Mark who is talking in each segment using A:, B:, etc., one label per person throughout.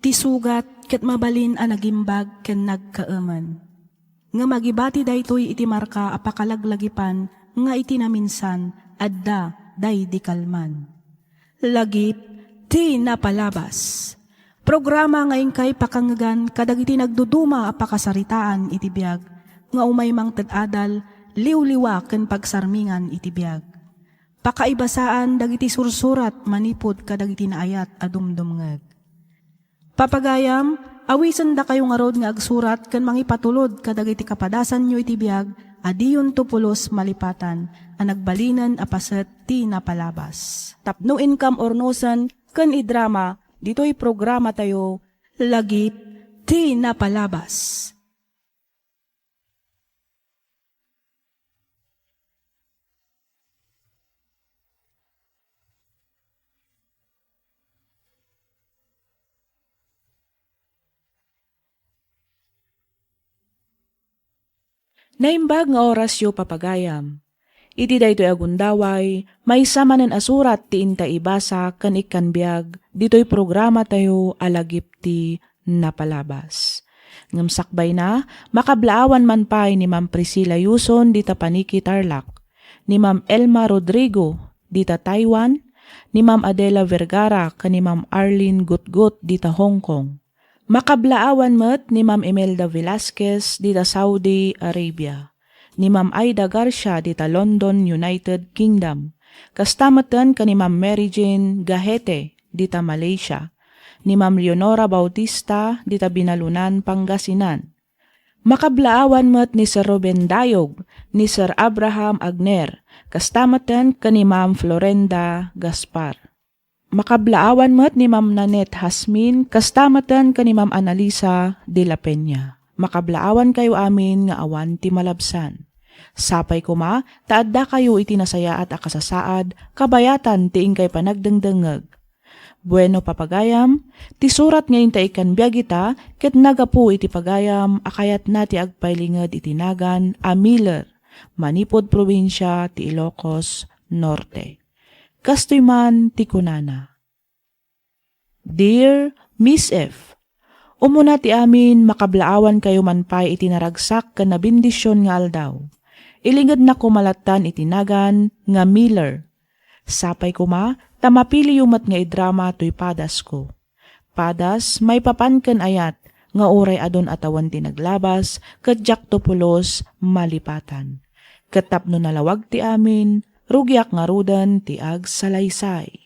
A: Ti sugat ket mabalin a nagimbag ken nagkaaman. Nga magibati daytoy iti marka a pakalaglagipan nga iti naminsan adda day di kalman. Lagip ti napalabas. Programa ngayon kay pakangagan kadagiti nagduduma a pakasaritaan iti biag nga umay mang tadadal liwliwa ken pagsarmingan iti biag. Pakaibasaan dagiti sursurat manipod kadagiti naayat a dumdumngeg. Papagayam, awisan da kayo nga rod nga agsurat ken mangipatulod kadagiti kapadasan nyo iti biag, adiyon to pulos malipatan, ang nagbalinan apaset ti napalabas. Tapno income ornosan ken idrama, dito'y programa tayo, lagip ti napalabas. Naimbag nga orasyo papagayam. Iti daytoy agundaway, may samanen asurat ti inta ibasa ken ikkanbiag, ditoy programa tayo alagip ti napalabas. Ngem sakbay na, makablaawan man pay ni Ma'am Priscilla Yuson dita Paniki Tarlac, ni Ma'am Elma Rodrigo dita Taiwan, ni Ma'am Adela Vergara ken ni Ma'am Arlene Gutgut dita Hong Kong. Makablaawan met ni Ma'am Imelda Velasquez dita Saudi Arabia, ni Ma'am Aida Garcia dita London, United Kingdom, kastamatan ka ni Ma'am Mary Jane Gahete dita Malaysia, ni Ma'am Leonora Bautista dita Binalunan, Pangasinan. Makablaawan met ni Sir Ruben Dayog, ni Sir Abraham Agner, kastamatan ka ni Ma'am Florenda Gaspar. Makablaawan met ni Ma'am Nanette Hasmin, kastamatan ka ni Ma'am Analisa de la Peña. Makablaawan kayo amin nga awan ti malabsan. Sapay kuma, taadda kayo iti nasaya at akasasaad, kabayatan ti ingkay panagdengdengeg. Bueno papagayam, ti surat ngayon ta ikanbiag ita, ket nagapu iti pagayam, akayat na ti agpailinged iti nagan, a Miller, Manipod Probinsya, ti Ilocos Norte. Kastoy man ti kunana. Dear Miss F, umuna ti amin makablaawan kayo man pay iti naragsak ken nabindisyon nga aldaw. Ilinged na kumalatan iti nagan nga Miller. Sapay kuma, tamapili yumat nga idrama to'y padas ko. Padas, may papanken ayat, nga oray adon atawan ti naglabas, ket jakto pulos malipatan. Ketapno nalawag ti amin, rugyak nga rudan ti ag salaysay.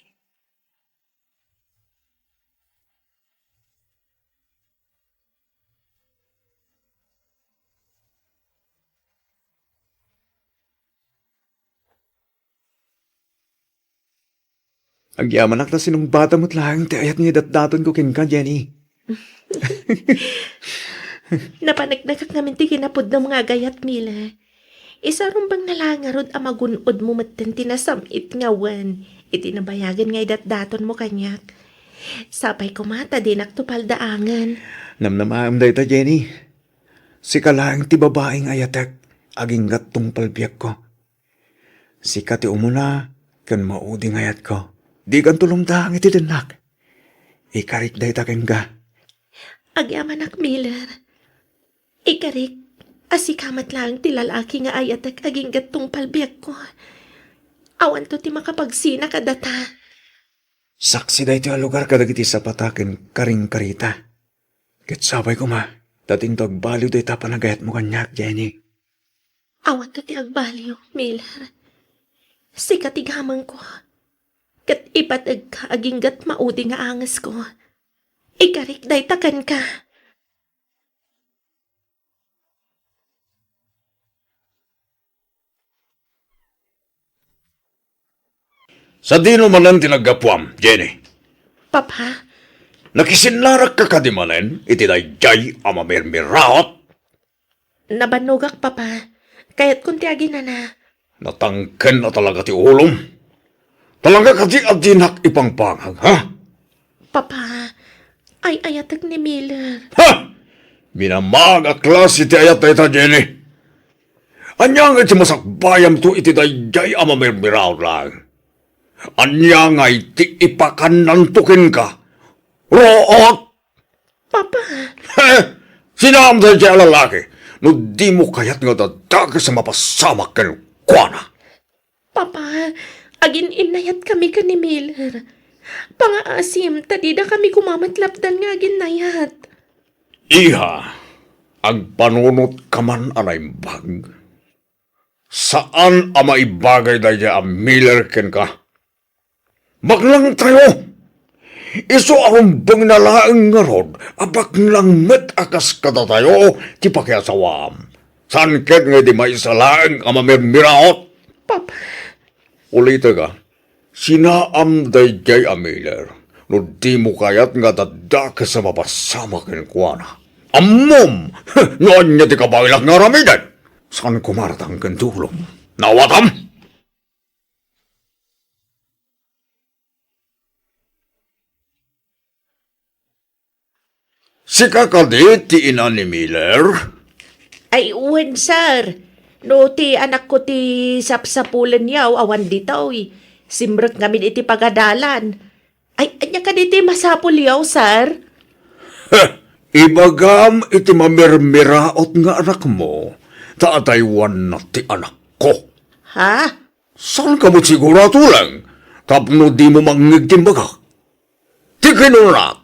B: Agyaman ak na sinong bata mo't lang ti ayat niya datdaton ko ken ka, Jenny.
C: Napanagdagak namin ti kinapod ng mga gayat, Mila. Isa rumbang nalangarod ang magunod mo matin tinasamit nga wan. Itinabayagan nga idatdaton mo kanyak. Sapay kumata din aktupal daangan.
B: Namnamaam da ita, Jenny. Si kalaang ti babaeng ayatek, aging gatong palbiyak ko. Si kati umuna, kan mauding ayat ko. Di kan tulumdang iti denak. Ikarik da ita ken ka.
C: Agyaman ak, Miller. Ikarik, asikamat lang ti lalaki nga ayatek aging gatong palbiyak ko. Awan to ti makapagsina kadata.
B: Saksi da iti lugar kadagiti sa pataken karing karita. Ket sabay ko ma, dating to agbaliw da ita panagayat mo kanyak, Jenny.
C: Awan to ti agbaliw, Miller. Sikatigamang ko. Kat ipatag ka aging gat maudi nga angas ko. Ikarik day takan ka.
D: Sa dino manan tinaggapuam, Jenny.
C: Papa,
D: Nakisinlarak ka kadimanen, iti dayjay amamirmiraot.
C: nabanugak papa. Kaya't kuntiagin na na.
D: Natangken na talaga ti ulom. Talaga kati adinak ipangpangag, ha?
C: Papa, ay ayatag ni Miller.
D: Ha! Minamag a klase ti ayat ita, Jenny. Anyang iti masakbayam to iti dayjay amamirmiraot lang. Anyang ay ti ipakanantukin ka. Root!
C: Papa,
D: Sinam tayo dyan lalaki. No di mo kayat nga dadaga sa mapasamak ka ng kuwana.
C: Papa, agin inayat kami ka ni Miller. Pangaasim, tadida kami kumamatlapdan nga ginayat.
D: Iha, ang panunot ka man anay bag. Saan ang maibagay na dyan ang Miller ken ka? Baglang tayo! Iso akong bang nalaang nga rod, abak lang met akas kada tayo, ti pakiasawam. San ket nga di may salaang ang mamirmiraot?
C: Papa,
D: Ulita ka, sinaam day jay a Miller, no di mo kayat nga dadaka sa mapasama ken kuana. Ammom! Noon niya di kabailak nga ramidan. San kumaratang ken tulong? Nawatam! Si kakadi ti ina ni Miller,
C: ay uwan sir. No ti anak ko ti sapsapulan yaw awan ditaw Simrek ngamin iti pagadalan. Ay, anya ka diti masapul yaw sir?
D: ibagam iti mamirmiraot nga anak mo, taataywan na ti anak ko.
C: Ha?
D: Saan ka mo sigurado lang? Tapno di mo mangigtimbaga. Ti kinunak,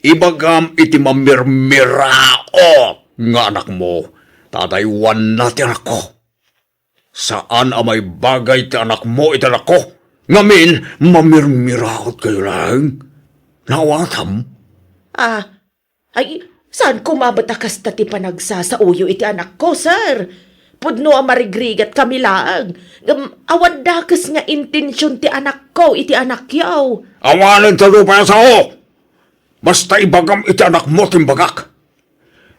D: ibagam iti mamirmiraot nga anak mo, tataywan na ti anak ko. Saan ang may bagay ti anak mo iti anak ko? Ngamin, mamirmiraot kayo lang. Nawatam?
C: Ay, saan kumabatakas ta ti panagsa sa uyo iti anak ko, sir? Pudno ang marigrigat kami laang. Awan dakas nga intensyon ti anak ko, iti anak yaw.
D: Awanan ta pa sa o! Basta ibagam iti anak mo timbagak.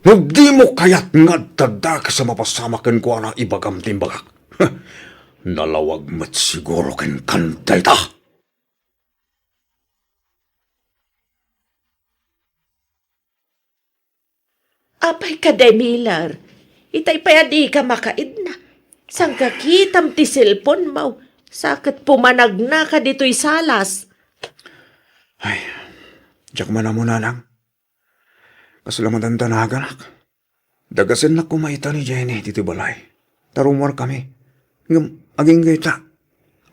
D: Hindi mo kayat nga dadag sa mapasamakan ko ang ibagam timbagak. Nalawag mat siguro ken kantay ta.
C: Apay ka, day Miller. Itay payadi ka makaid na. Sang kakitam ti cellphone mo. Sakit pumanag na ka dito'y salas.
B: Ay, diyak man na muna lang. Kasalaman tanagan ak. Dagasan na kumaita ni Jenny dito balay. Tarumar kami. Aging gayta.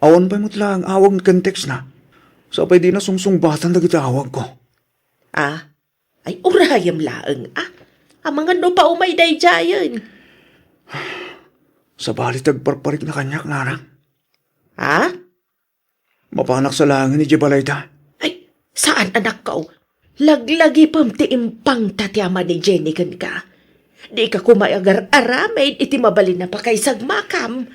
B: Awan pa mo't lang awag text na. Sapay di na sungsungbatan na kita awag ko.
C: Ay urayam laeng Ang mga no pa umay day jayan.
B: Sa balit agparparik na kanyak narang.
C: Ha?
B: Mapanak sa langin ni Jebalayta.
C: Ay, saan anak ko? Laglagi pam ti impang tatyama ni Jenny kan ka. Di ka kumayagar aramay iti mabalin na pa kay sagmakam.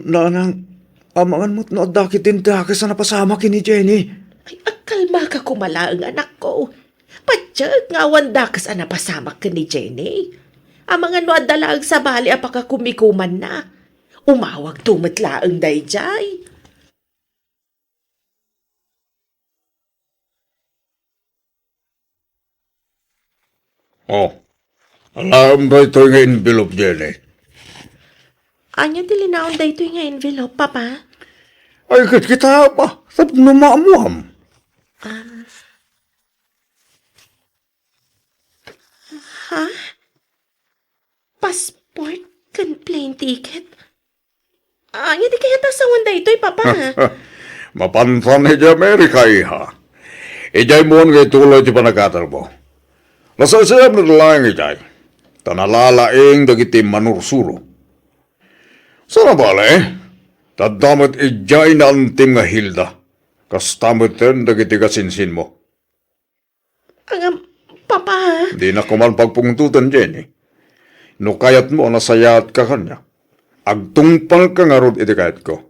B: Nanang, amangan mo't no dakitin dakas na napasama kini Jenny.
C: Ay, akalma ka kumalaang anak ko. Patsag nga wandakas ang napasamak ka ni Jenny. Ang mga nuadalag sa bali apaka kumikuman na. Umawag tumatlaang dayjay.
D: Oh, alam ba ito yung envelope dyan eh?
C: Anya dilinaon da ito yung envelope, Papa?
D: Ay, kita pa. Tap numamuam.
C: Ha? Passport? Kan plane ticket? Anya di kaya tasawan da ito, Papa?
D: Mapantan ni Amerika iha. Ijay mo nga tuloy di panagatal mo. Nasasayam na lang ijay. Tanalalaing dagiti manursuro. Sana bale, tadamot ijay na antim nga hilda. Kastamot ten dagiti kasinsin mo.
C: Ang Papa?
D: Di na kuman pagpungtutan Jenny. No kayat mo nasayat ka kanya. Agtungpal ka nga rod iti kayat ko.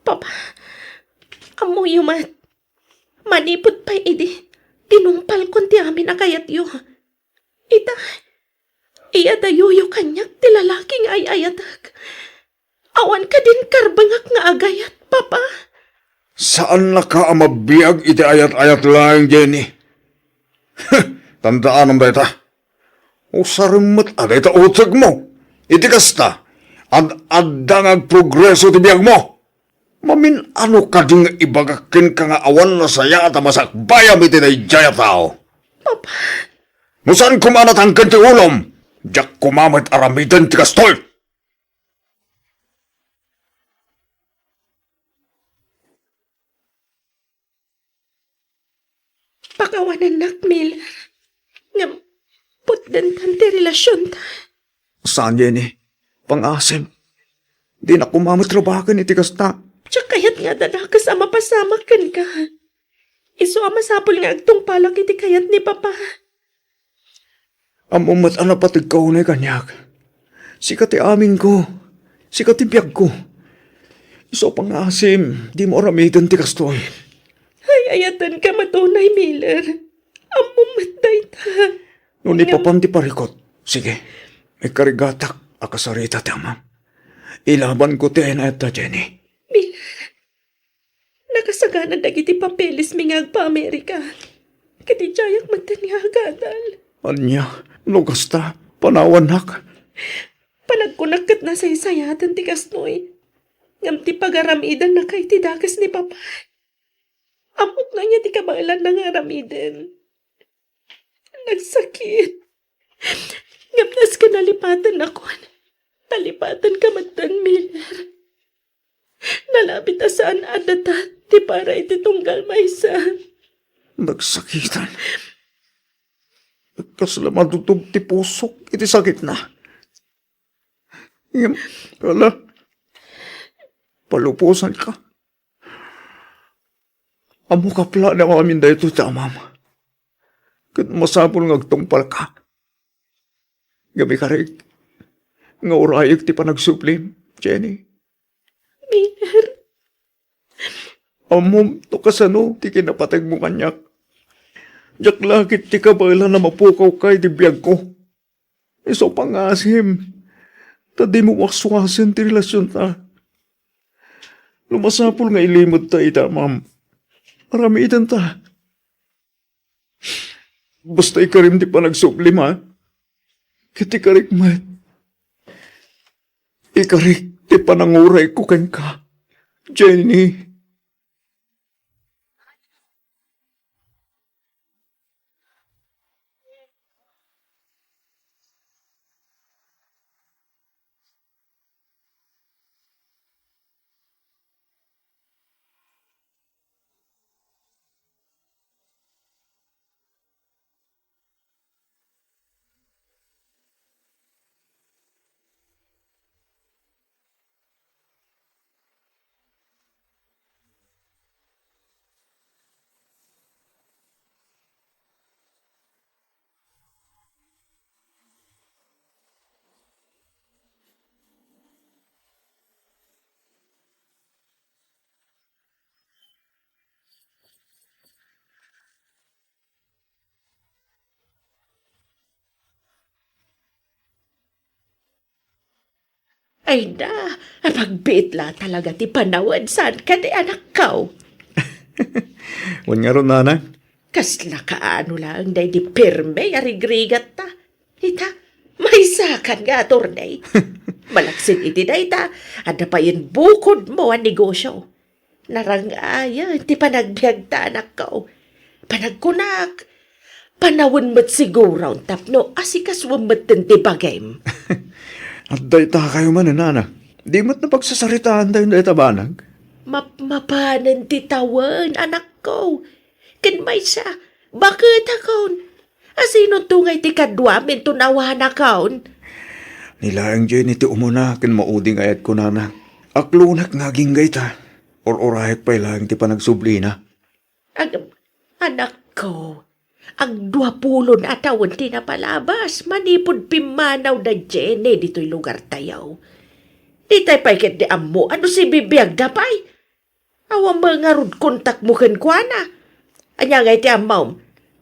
C: Papa, amo yumat. Manipot pa idi. Tinumpal kon ti amin akayat yu. Iya dayuyo kanyak ti lalaking ay ayatag. Awan ka din karbangak nga agayat, Papa.
D: Saan na ka amabiyag iti ayat-ayat lang, Jenny? Tandaan ang beta. O sarimot adeta utag mo. Iti kasta. Ad-adang agprogreso ti biyag mo. Mamin ano ka ding ibagakin ka nga awan na saya at masakbayam iti na ijaya tao.
C: Papa,
D: Musan kumanatangkan ti ulom? Jak kumamat aramidan ti kastoy.
C: Pakawanan nak, Miller. Nga, putdan tan ti relasyon ta.
B: Saan, Jenny? Pangasim. Di na kumamatrabakan iti kasta.
C: Tiyak kayat nga dadakas ama pasama kan ka. Iso ama sapol nga agtong palak iti kayat ni Papa.
B: Amumat ana patig kaunay kanyak. Sikati amin ko. Sikati biyag ko. Iso pangasim. Di mo aramidan ti kastoy.
C: Ay, ayatan ka matunay, Miller. Amumatay ta.
B: Nung ipapanti parikot. Sige. May karigatak. Akasarita ti amam. Ilaban ko ti ayat ta, Jenny.
C: Miller, nakasagana dagiti papeles mi nga agpa-Amerika. Kati jayak mataniagadal.
B: Anya, lugas ta. Panawanak.
C: Panagkunakat na sa isayatan ti kasnoy. Ngam ti pagaramidan na kay ti dakas ni Papa. Amot na niya ti kabailan ng aramiden. Nagsakit. Ngam nas ka nalipatan ako. Nalipatan ka matan, Miller. Nalapit asaan adata ti para iti tunggal maysa.
B: Nagsakitan. Kasla madutog ti pusok. Iti sakit na. Ngam, wala. Palupusan ka. Amo kapla na amin da ito ta, mama. Kat masapol ngagtungpal ka. Gabi ka rin. Nga urayag ti panagsuplim, Jenny.
C: Miller,
B: Amom, to kasano, ti kinapatag mo kanyak. Jak lakit ti kabala na mapukaw kay di biyag ko. Iso pangasim. Tadi mo wakswasin ti relasyon ta. Lumasapol nga ilimod ta ita, ma'am. Maramitan ta. Basta ikarim di pa nagsuplim, ha? Kiti karik mat. Ikarik di pa nanguray ko ken ka. Jenny.
C: ay da, pagbitla talaga ti panawad saan ka ti anak kao.
B: Wan nga ron, nana.
C: Kasla kaano lang day di pirme arigrigat ta. Ita, may sakan nga atornay. Malaksin iti day ta, ada pa yun bukod mo ang negosyo. Narangaya, ti panagbiag ta anak kao. Panagkunak, panawin mo't siguro ang tapno, asikas wamot ti bagay.
B: At day ta kayo man, nana. Di mo't napagsasaritaan tayo day tabanag.
C: Mapanan ti tawan, anak ko. Ken may siya, bakit akon? Asino tungay ti kadwa min tunawan akon?
B: Nilaang Jenny ti umuna ken mauding ayat ko, nana. Aklunak nga ginggay ta. Or-orahit pa ilang ti panagsublina.
C: Anak ko, ang 20 na tawon ti napalabas, manipod pimanaw na Jenny dito'y lugar tayaw. Di tayo pa'y di amo, ano si bibiyag da pa'y? Awang mga rud kontak mo kenkwana. Anya nga iti amaw,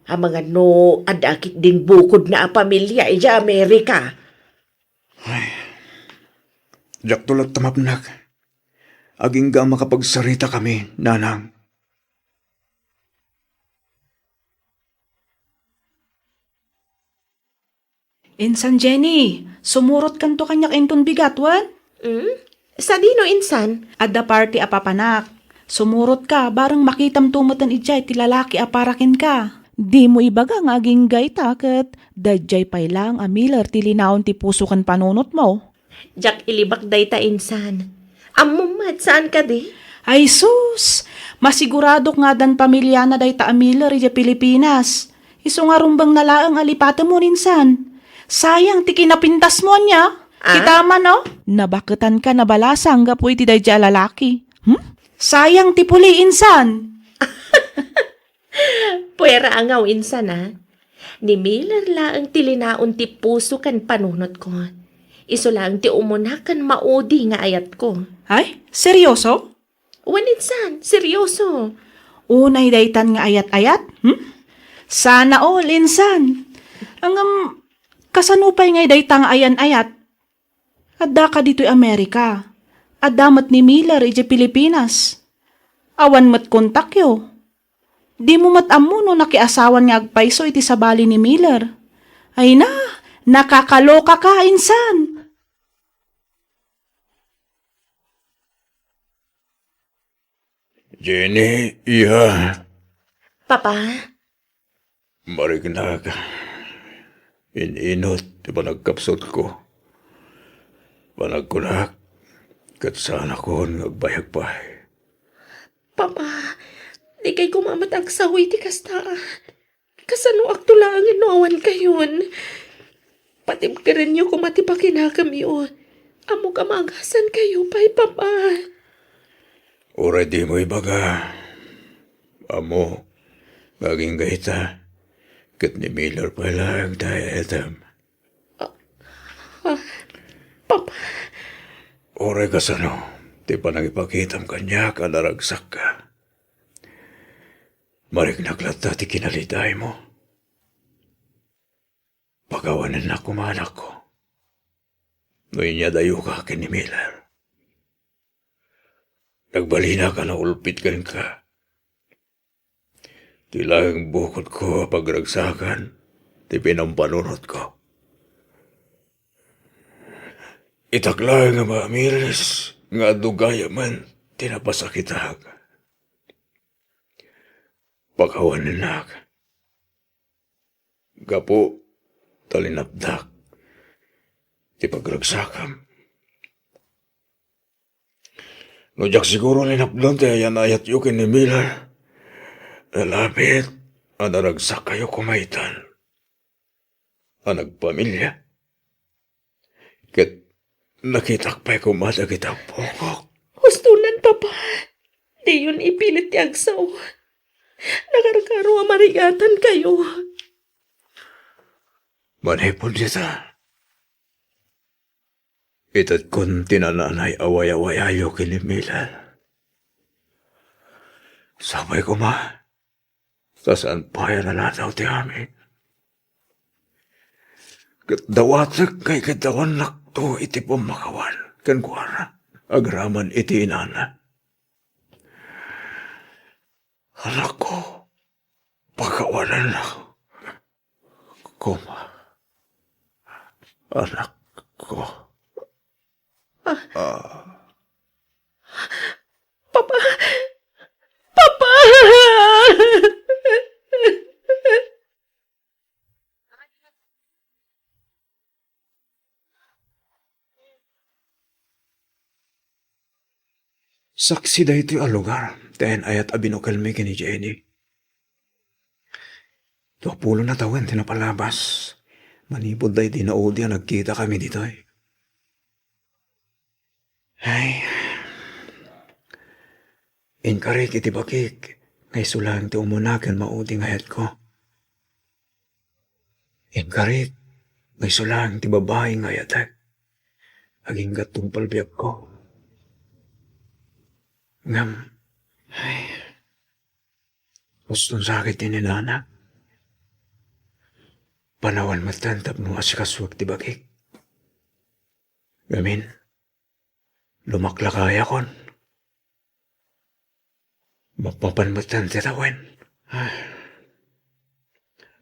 C: ang mga no adakit din bukod na pamilya ija Amerika.
B: Jak tulad tamapnak. Aging ga makapagsarita kami, nanang.
A: Insan Jenny, sumurot kanto kanyak enton bigatwan.
C: Sa dino insan?
A: Adda party apapanak. Sumurot ka, barang makitam tumatan ijay ti lalaki aparakin ka. Di mo ibaga nga aging gayta ket dadjay pay lang a Miller ti linaon ti puso kan panunot mo.
C: Jak ilibak day ta insan. Amumad, saan ka di?
A: Ay sus! Masigurado nga dan pamilya na day ta a Miller iti Pilipinas. Iso nga rumbang nalaang alipata mo ninsan. Sayang ti kinapintas mo niya. Kita man no? Nabaketan ka nabalasang gapo iti dadya lalaki. Sayang ti puli insan.
C: Puwera angaw insan Ni Miller laang tilinaon ti puso kan panunot ko. Iso lang ti umunakan maudi nga ayat ko.
A: Ay, seryoso?
C: Wan insan, seryoso.
A: Unay daytan nga ayat-ayat? Sana all, insan. Ang kasanupay ngay daytang ayan-ayat. Adda ka dito'y Amerika. Adamat ni Miller iti Pilipinas. Awan mat kontakyo. Di mo mat-amu no nakiasawan nga agpaiso iti sabali ni Miller. Ay na, nakakaloka ka, insan.
D: Jenny, iya.
C: Papa,
D: Marignag. Ininot, di ba nagkapsot ko? Panagkunak. Kat sana ko nagbayag pa.
C: Papa, di kay kumamat ang sawi ti kastaan. Kasano akto lang inuawan kayon. Patib ka rin niyo kumatipakin kami o. Amo kamagasan kayo pa'y papa.
D: Ora di mo ibaga. Amo, maging gaita. Kat ni Miller pa lang tayo etam.
C: Papa,
D: Ora kasano, di pa nang ipakitam kanya kalaragsak ka. Marignaglat ti kinaliday mo. Pagawanan na kumanak ko. Ngayon niya dayo ka kin ni Miller. Nagbalina ka na ulpit ka rin ka. Tilang bukod ko pagragsakan, ti pinampanunot ko. Itakla nga mamilis, nga dugaya man, tinapasakitag. Pagkawanan na ka. Gapo, talinapdak, ti pagragsakam. No jak siguro linapdon ti ayan ayat yukin ni Miller. Nalapit, anaragsak kayo kumaitan. Anagpamilya. Ket nakitak pa'y kumada kitang pokok.
C: hustunan papa. Di yun ipilit ti agsaw. Nakarkaro marigatan kayo.
D: Manipon kita. Itat kun tinananay away-awayayo kinimilan. Sabay ko ma. Saan pa yan na nataw ti amin. Dawatag kay katawan nakto iti pumakawan. Kan kuara. Agraman iti inana. Anak ko. Pagkawanan na. Kuma. Anak ko.
C: Papa! Papa!
B: Saksi da ito ang lugar. Ten ayat abinokalmi ni Jenny. Tuapulo na tawen tinapalabas. Manipod da iti naudi nagkita kami dito eh. Ay. Inkarik iti bakik. Ngay sulang ti umunakan maudi ngayat ko. Inkarik. Ngay sulang ti babae ngayatak. Aging gatong palbiyak ko. Ngam. Ay. Gustong sakit ni nana. Panawan matantap mo asikaswag ti bakik. Gamin. Lumaklakaya kon. Mapapanmatan ti tawen.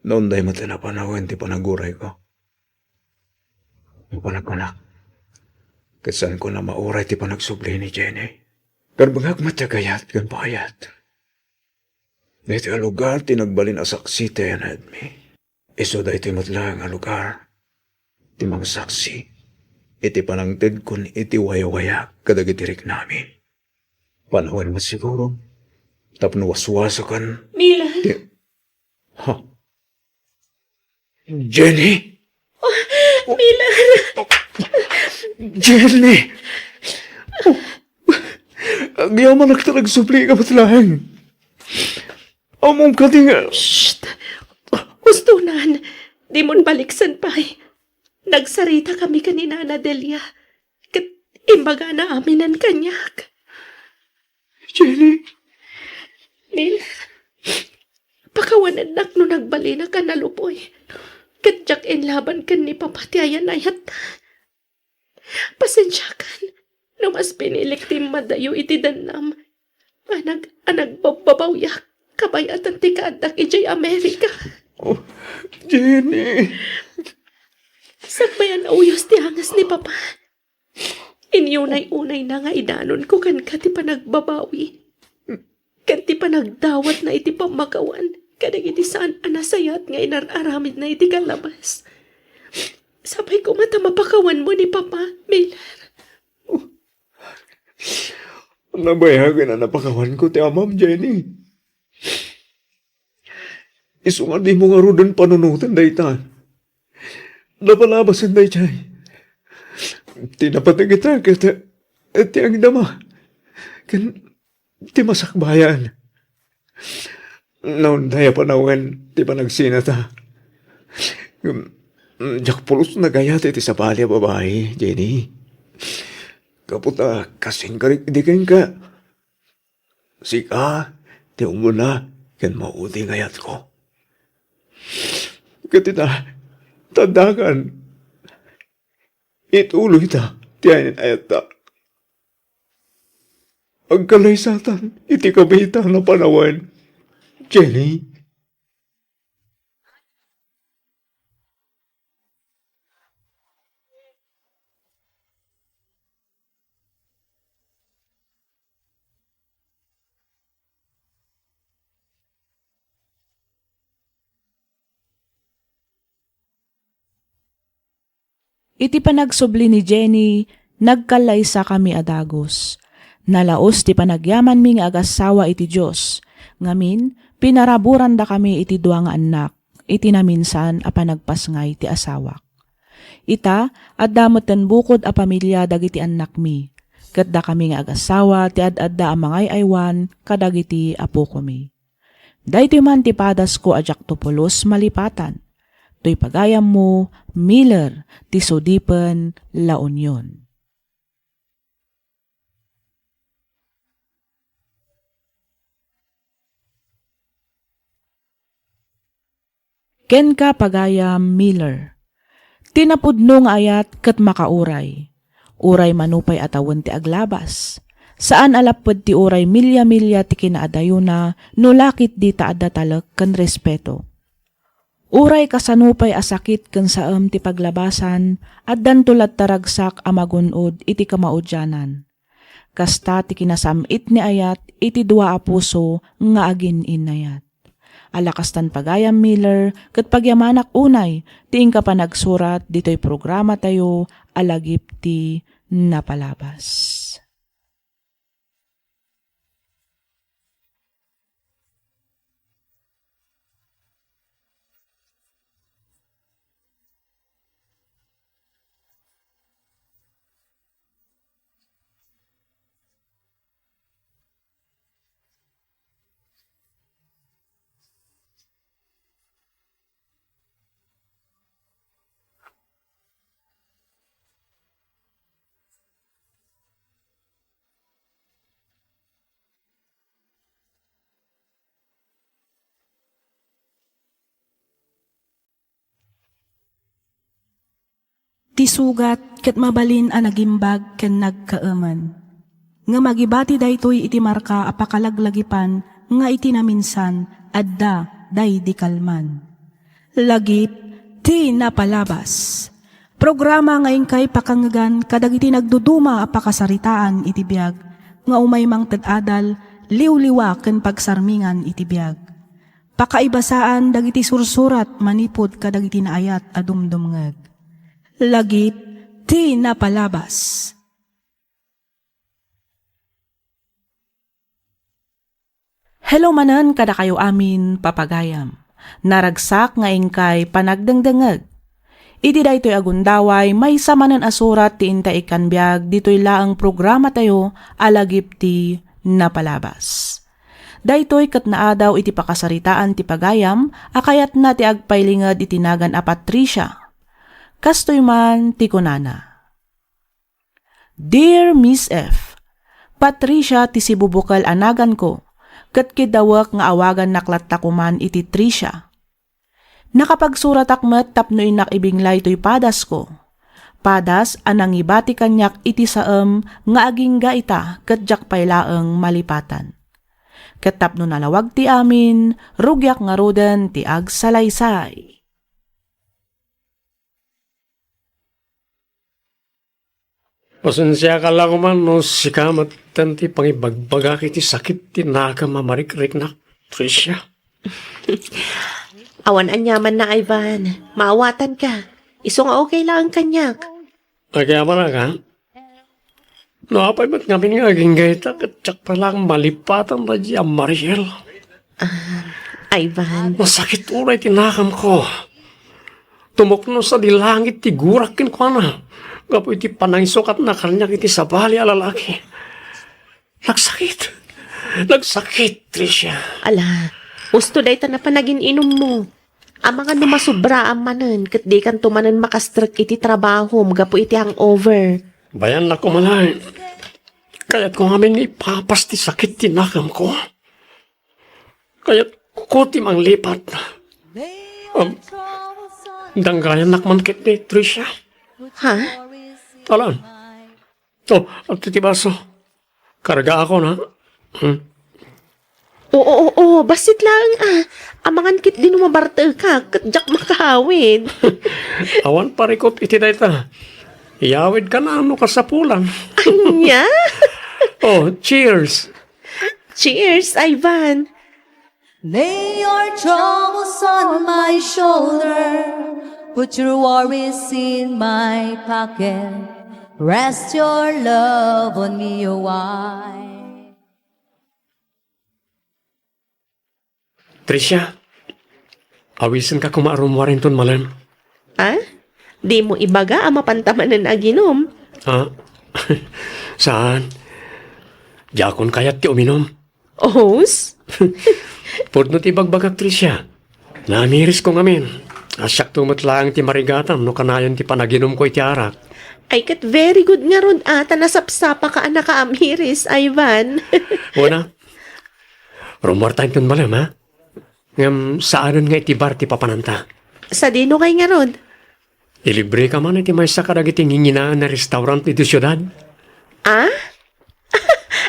B: Noon day mata na panawen ti panaguray ko. Panagkanak. Kasan ko na mauray ti panagsubli ni Jenny. Karbangag matagayat kan payat. Dito ang lugar, tinagbalin asak City yan mi. Iso da iti matlang ang lugar. Timang saksi. Iti panangtid kun iti waya-waya kadagitirik namin. Panawan mo siguro. Tapno waswasa kan.
C: Milan,
B: Ha? Jenny?
C: Milan,
B: Jenny! Oh, ang yaman nagtalagsupli ka matlang. Among ka nga.
C: shh, Ustunan, di mon baliksan pa. Nagsarita kami kanina na Delia. Kat imbaga na aminan kanyak.
B: Jenny?
C: Milan, pakawanan nak no nagbali na ka nalupoy. Kat jak in laban kan ni papatiayan ayat. Pasensya kan. No mas pinilik ti madayo iti danam. Anag babawyak. Kabayatan ti kaadak ijay Amerika.
B: Oh, Jenny!
C: Sakbayan uyos ti hangas ni Papa. Inyunay-unay na nga idanon ko kan ka ti panagbabawi. Kan ti panagdawat na iti pamagawan. Kadag iti saan anasayat nga inararamid na iti kalabas. Sabay ko mata mapakawan mo ni Papa, Miller.
B: Nabayagan na napakawan ko ti amam, Jenny. Isungan di mo nga rudan panunutan da ita. Napalabasan da ita. Tinapatag kita kita ti ang dama. Kan ti masakbayan. Naon daya panawan ti panagsinata. Jak pulos na gayat iti sa palya babae, Jenny. Kaputa kasing karik di ka. Sika, ti umuna kan maudi ngayat ko. Katita, tandakan. Ituloy ta, tiyanin ayat ta. Ang kalaysatan, iti kabita na panawan. Jenny?
A: Iti panagsubli ni Jenny, nagkalaysa kami adagos. Nalaos ti panagyaman mi nga agasawa iti Diyos. Ngamin, pinaraburan da kami iti dua nga anak, iti naminsan a panagpasngay ti asawak. Ita, at damoten bukod a pamilya dagiti anak mi. Kat da kami nga agasawa ti ad-adda a mangay aywan kadagiti apo ko mi. Daytoy man ti padas ko ajak topolos malipatan. To'y pagayam mo, Miller, ti Sodipan, La Union. Ken ka pagayam, Miller. Tinapudno nga ayat kat makauray. Uray manupay atawan ti aglabas. Saan alapod ti uray milya-milya ti kinaadayuna no lakit di taadda talek ken respeto. Uray kasanupay asakit ken saem ti paglabasan at dantulat taragsak a magunod iti kamaudyanan. Kasta ti kinasamit ni ayat iti dua a puso nga agin inayat. Alakastan pagayam Miller ket pagyamanak unay tiing ka pa nagsurat ditoy programa tayo alagip ti napalabas.
E: Ti sugat ket mabalin a nagimbag ken nagkaeman. Nga magibati daytoy iti marka apakalaglagipan nga iti naminsan adda day di kalman. Lagip ti napalabas. Programa nga ingkay pakangagan kadag iti nagduduma apakasaritaan iti biag nga umay mang ted-adal liwliwa ken pagsarmingan iti biag. Pakaibasaan dagiti sursurat manipod kadagiti naayat a dumdumngeg. Lagit ti napalabas.
A: Hello manan kada kayo amin papagayam. Naragsak nga ingkay panagdengdengeg. Idi daytoy agundaway may samanan asurat ti inta ikanbiag ditoy laang programa tayo alagip ti napalabas. Daytoy ket naadaw iti pakasaritaan ti pagayam akayat na ti agpaylinged iti nagan a Patricia. Kastoy man ti kunana. Dear Miss F, Patricia ti sibubukal anagan ko, ket kidawak nga awagan naklat takuman iti Tricia. Nakapagsurat akmet tapno inak ibinglay to'y padas ko. Padas anang ibati kanyak iti saem nga aging gaita ket jak paylaeng malipatan. Ket tapno nalawag ti amin, rugyak nga roden ti agsalaysay.
F: Pasensya ka lang man no sikamat tanti pangibagbaga kiti sakit ti nakamamarik-rik na Tricia.
C: Awan anyaman na, Ivan. Maawatan ka. Iso nga okay lang ang kanyak.
F: Nagyaman na ka? No, apay ba't ngamin nga aging gaita kat tsak palang malipatan na di ang Mariel.
C: Ivan.
F: Masakit uray tinakam ko. Tumukno sa dilangit ti gurakin ko na. Gapo iti panangisukat na kanyak iti sabali a lalaki. Nagsakit. Nagsakit, Tricia.
C: Ala, gusto day ta na panagin inom mo. Ang mga numasubra ang manen, kat di kan tumanen makastrak iti trabaho, magapo iti hangover.
F: Bayan na kumalay. Kaya't kung amin ipapas ti sakit tinakam ko. Kaya't kutim ang lipat. Danggayan nakman kit ni Tricia.
C: Ha?
F: Talan. Oh, at titibaso. Karga ako na.
C: Oo, basit lang Amangan kit din umabarte ka, kat jak makahawid.
F: Awan parikot iti dayta. Iyawid ka na ano ka sa pulang.
C: Anya?
F: Oh, cheers.
C: Cheers, Ivan.
G: Lay your troubles on my shoulder, put your worries in my pocket, rest your love on me a while.
F: Tricia, awisin ka kumaarumwarin ton malam.
C: Di mo ibaga ang mapantamanan aginom.
F: Ha? Saan? Jakon kayat ti uminom.
C: Ohos?
F: Pudno ti bagbagak, Tricia. Namiris ko ngamin. Asyak tumatlaang ti marigatan no kanayon ti panaginom ko iti arak.
C: Ay kat very good nga ron nasapsapa ka anak ka amiris, Ivan.
F: Una, rumor tayo ton malam, ha? Ngam saanan nga iti bar ti papananta.
C: Sa dino kay nga ron?
F: Ilibre ka man iti may sakadag iti nginginaan na restaurant iti syudad.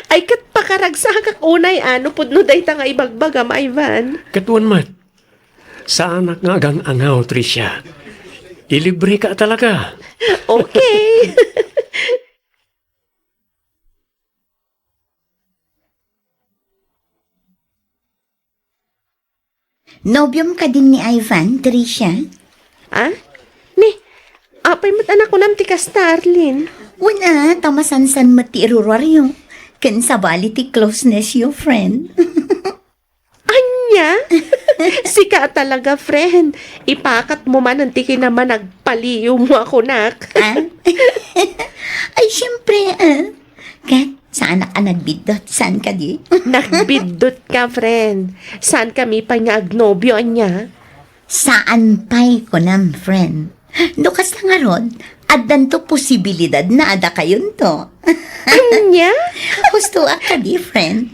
C: Ay kat pakaragsakak unay pudno day ta nga ibagbagam, Ivan.
F: Katuan mat, saan nga agang angaw, Tricia? Ilibre ka talaga.
C: Okay.
H: Nobyom ka din ni Ivan, Tricia?
C: Ni, apay mat anak ko nam ti ka Starlin.
H: Wala, tamasansan mati iruraryo. Kan sabali ti closeness yo, friend.
C: Anya? Sika talaga, friend. Ipakat mo man ang tiki naman nagpaliyo mo ako, nak.
H: Ay, syempre, Kat, saan ka nagbidot? Saan ka di?
C: Nagbidot ka, friend. Saan kami pa nga agnobyo anya?
H: Saan pa'y ko nam, friend? Dukas na nga ron, adan to posibilidad na ada kayon to.
C: Anya?
H: Gusto ka di, friend?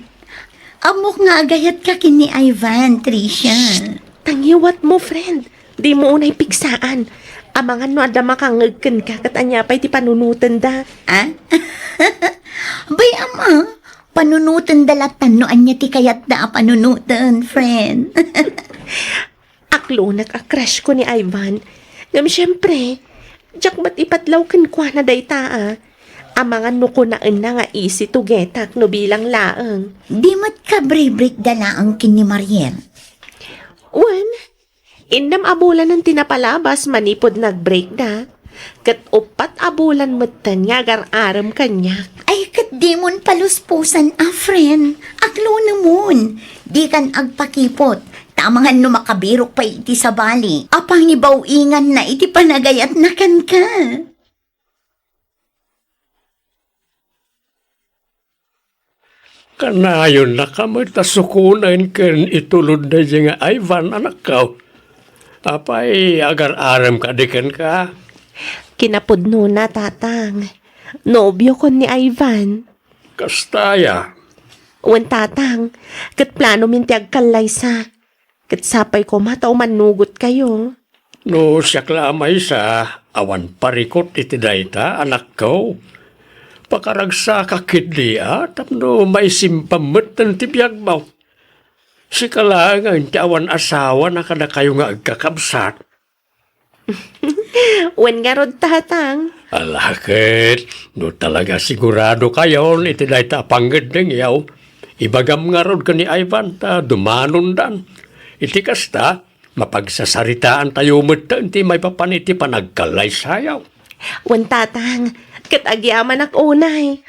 H: Amok nga agayat ka kini Ivan, Tricia.
C: Tangiwat mo, friend. Di mo unay piksaan. Amangan no ada makangagkan ka kat anya pa'y ti panunutan da.
H: Bay, ama, panunutan dalatan no anya ti kayat da panunutan, friend.
C: Aklo nag-crush ko ni Ivan. Ngam siyempre, jak ba't ipatlaw kan kwa na dayta Amangan no ko na nga easy to getak no bilang laang.
H: Di mat ka break dala ang kini Mariel.
C: Wan, indam abulan ng tinapalabas manipod nag-break na. Kat upat abulan matan nga agar-aram kanya.
H: Ay, kat di mon paluspusan, friend. Aglo na mon. Di kan agpakipot. Tamangan no makabirok pa iti sa bali. Apang ibaw ingan na iti panagayat na kan ka.
F: Kanayon na kami tasukunan ken itulod na nga Ivan anak ka. Apay agar-aram ka diken ka.
C: Kinapudno na, tatang. Nobyo ko ni Ivan.
F: Kastaya.
C: Wan, tatang. Kat plano minti agkalaysa. Kat sapay ko mataw manugot kayo.
F: No siya klamay sa awan parikot iti dayta anak ko. Pakaragsa ka kidliya tapno may simpamot ng tibiyag mo. Si kalangan ti awan asawa na kada kayo nga agkakabsat.
C: Wan nga rod, tatang.
F: Alakit, no talaga sigurado kayo iti dayta panggad ng yaw. Ibagam nga rod ka ni Ivan ta dumanon dan. Iti kasta, mapagsasaritaan tayo mo ti may papaniti panagkalay sayaw.
C: Wan, tatang. Kat agyaman ak unay.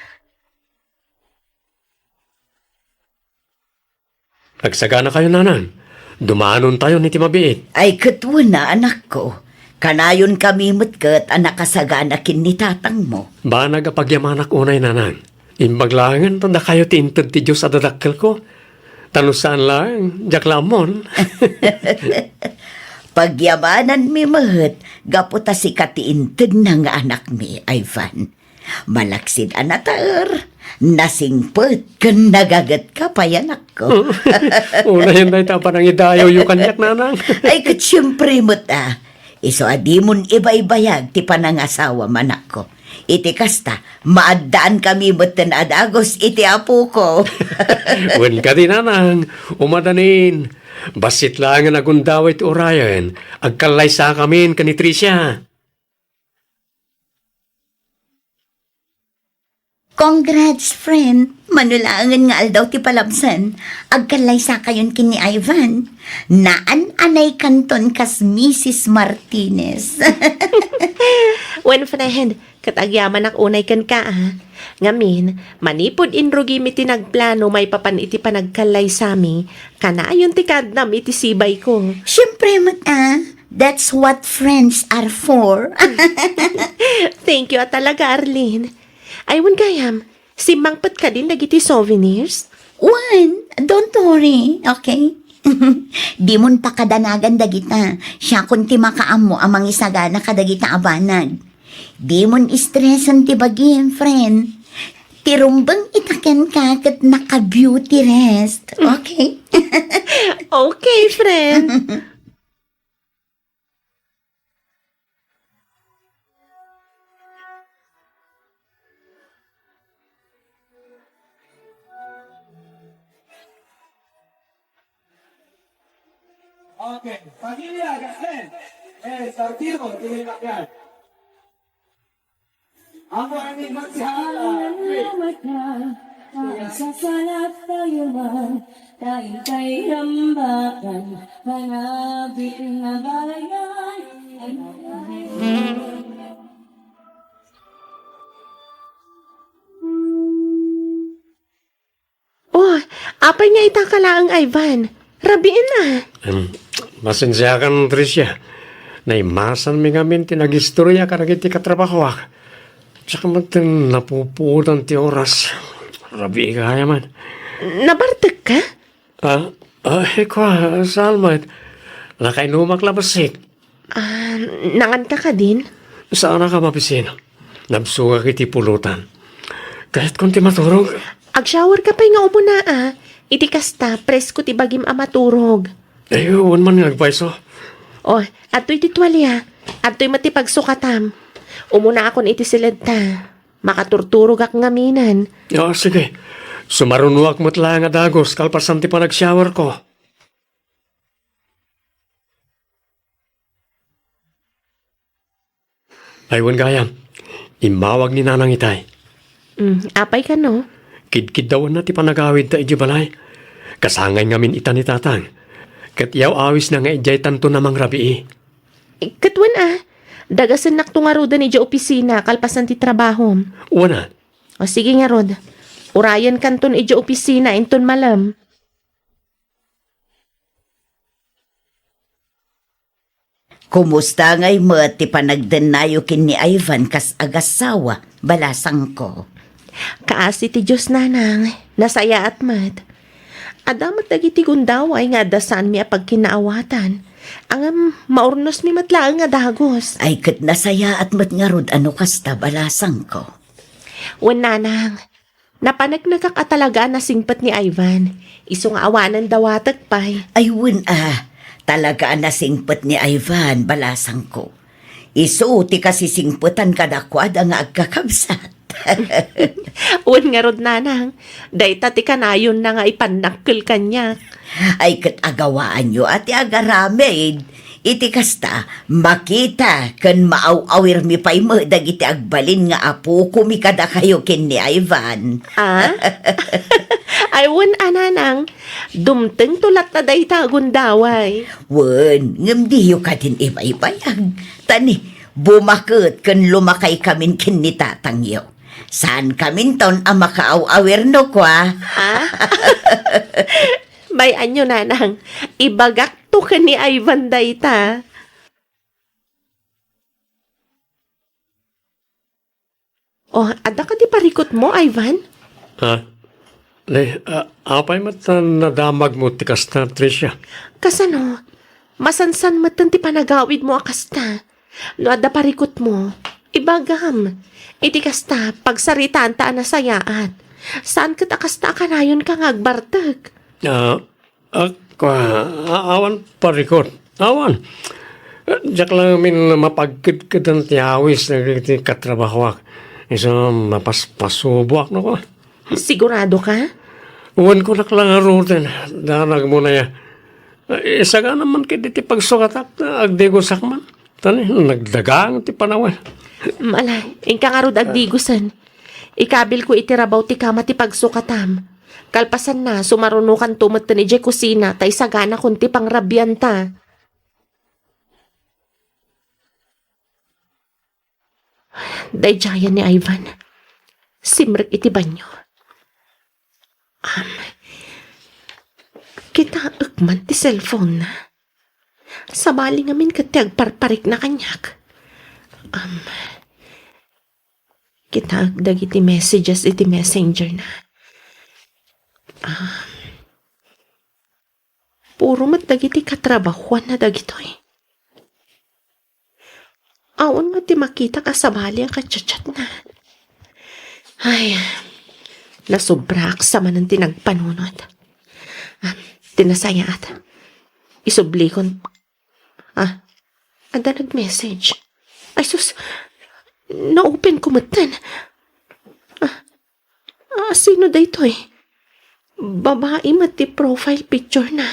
F: Nagsagana kayo nanan. Dumanon tayo ni Timabiit.
H: Ay, katwa na, anak ko. Kanayon kami mutkat anak kasagana kin ni tatang mo.
F: Ba nagapagyaman ak unay nanan. Imbaglangan tanda kayo tintod ti Diyos sa dadakkel ko. Tanusan lang, jaklamon.
H: Pagyamanan mi mahet, gaputa si katiintid na nga anak mi, Ivan. Malaksid anataer, nasingpet, kan nagagat ka pa yanak ko.
F: Una yun tayo tapanang idayaw yung kanyak nanang.
H: Ay, kat siyempre mo't iso adimon iba-ibayag ti panangasawa manak ko. Iti kasta, maadaan kami mo't adagos iti apo ko.
F: Wen ka din nanang, umadanin. Basit lang nga nagundawit Orion. Agkalay sa kamin ka ni Tricia.
H: Congrats, friend. Manulangan nga aldaw ti palabsan. Agkalay sa kayon kini Ivan. Naan-anay kanton kas Mrs. Martinez.
C: Wan, friend. Kat agyaman ak unay kan ka, Ngamin, manipod inrugi mi tinagplano may papan iti panagkalay sami. Kanayon ti kadnam iti sibay ko.
H: Siyempre, that's what friends are for.
C: Thank you talaga, Arlene. Aywan gayam, simangpat ka din dagiti souvenirs?
H: One, don't worry, okay? Di mon pakadanagan dagita. Siya kun ti makaam mo amang isagana kadagita abanag. Di mon istresan ti bagim, friend. Tirumbang itaken ka kat naka-beauty rest, okay?
C: Okay, friend.
I: Okay, familia, Gaslen. Partimos, tiene que cambiar. Ako ang magsihala.
J: Sasalap tayo man, tayo kay rambakan, mga bitin na balayan.
C: Oh, apay nga itakalaang Ivan. Rabiin na.
F: Masensya ka ng Tricia. Naimasan mi ngamin tinagistorya ka nagiti katrabaho ak. Tsaka matin napuputan ti oras. Rabi ka kaya man.
C: Nabartag ka?
F: Kwa, Salmat. Nakainumak labasik.
C: Nangan ka din?
F: Saan na ka mapisin? Nabsuga kiti pulutan. Kahit kunti maturog.
C: Ag-shower ka pa nga umuna Iti kasta, presko ti bagim amaturog.
F: Ayun man nagpaiso.
C: Oh, ato'y titwalya. Ato'y matipagsukatam. Umuna akon iti silenta. Makaturturog ak ngaminan.
F: Sige. Sumarunuak mo't lang nga dagos kalpasan ti pa nag-shower ko. Aywan gayam. Imawag ni nanang itay.
C: Apay ka no?
F: Kidkid dawan na ti panagawid ta iji balay. Kasangay ngamin ita ni tatang. Kat yaw awis na nga ijay tanto namang rabi.
C: Katwan dagasan nakto nga roda ni opisina kalpasan ti trabaho.
F: Una,
C: O sige nga rod, urayan kanton ija opisina inton malam.
H: Kumusta ngay mo ti panagdanayo kin ni Ivan kas agasawa, balasang ko.
C: Kaasi ti Diyos nanang, nasaya at mat. Adamat dagiti gundaway nga dasan mi apag kinaawatan. Ang maurnos mi matlaang nga dagos.
H: Ay kat nasaya at matngarod ano kasta balasang ko.
C: Wan nanang, napanagnagak atalaga na singpat ni Ivan. Iso nga awanan dawatag pay.
H: Ay wun talaga nasingpet ni Ivan, balasang ko. Isuuti kasi singputan kadakwad ang agkakabsat.
C: Wan nga rod nanang, dayta ti kanayon na nga ipanakkel kanya.
H: Ay kat agawaan nyo at agaramid. Iti kasta, makita kan maaw-awir mi pa'y mo dagiti agbalin nga apo kumikada kayo kin ni Ivan.
C: Ay wan ananang, dumteng tulat na dayta gundaway.
H: Wen, ngamdiyo ka din ibaybayag. Tani, bumakot kan lumakay kamin kin ni tatangyo. Saan kamin ton ang makaaw-awir no kwa?
C: May anyo nanang, ibagak to ka ni Ivan dayta. Oh, ada ka di parikot mo, Ivan?
F: Apay matan nadamag mo ti kasta, Tricia.
C: Kasano, masansan matan ti panagawid mo akasta. No ada parikot mo, ibagam. Iti kasta, pagsaritaan taan na sayaan. Saan kat akasta kanayon ka ngagbartag?
F: Awan parikot. Awan. Diyak lang min mapagkid ka ng tiyawis na ti katrabahwak. Isa mapaspasubuak na ko.
C: Sigurado ka?
F: Uwan ko naklangarutin. Darag mo na ya. Isa ka naman kiti ti pagsukatak na agdegosak man. Tani, nagdagang ti panawan.
C: Malay, ingka nga rod agdigusan. Ikabil ko itirabaw ti kama ti pagsukatam. Kalpasan na, sumarunukan tumat ni Jay kusina, tay sagana kunti pang rabyan ta. Dayjayan ni Ivan. Simrek iti banyo. Kita agman ti cellphone na. Sabali ngamin kati agparparik na kanyak. Kita agdag iti messages iti messenger na. Puro matdag iti katrabahuan na dagitoy. Awan nga ti makita ka sabali ang kachat-chat na. Ay, nasubrak sa man ang tinagpanunod. Tinasayat. Isublikon. Ada nag-message. Ay sus, na-open ko matan. Sino da ito eh? Babae mati profile picture na.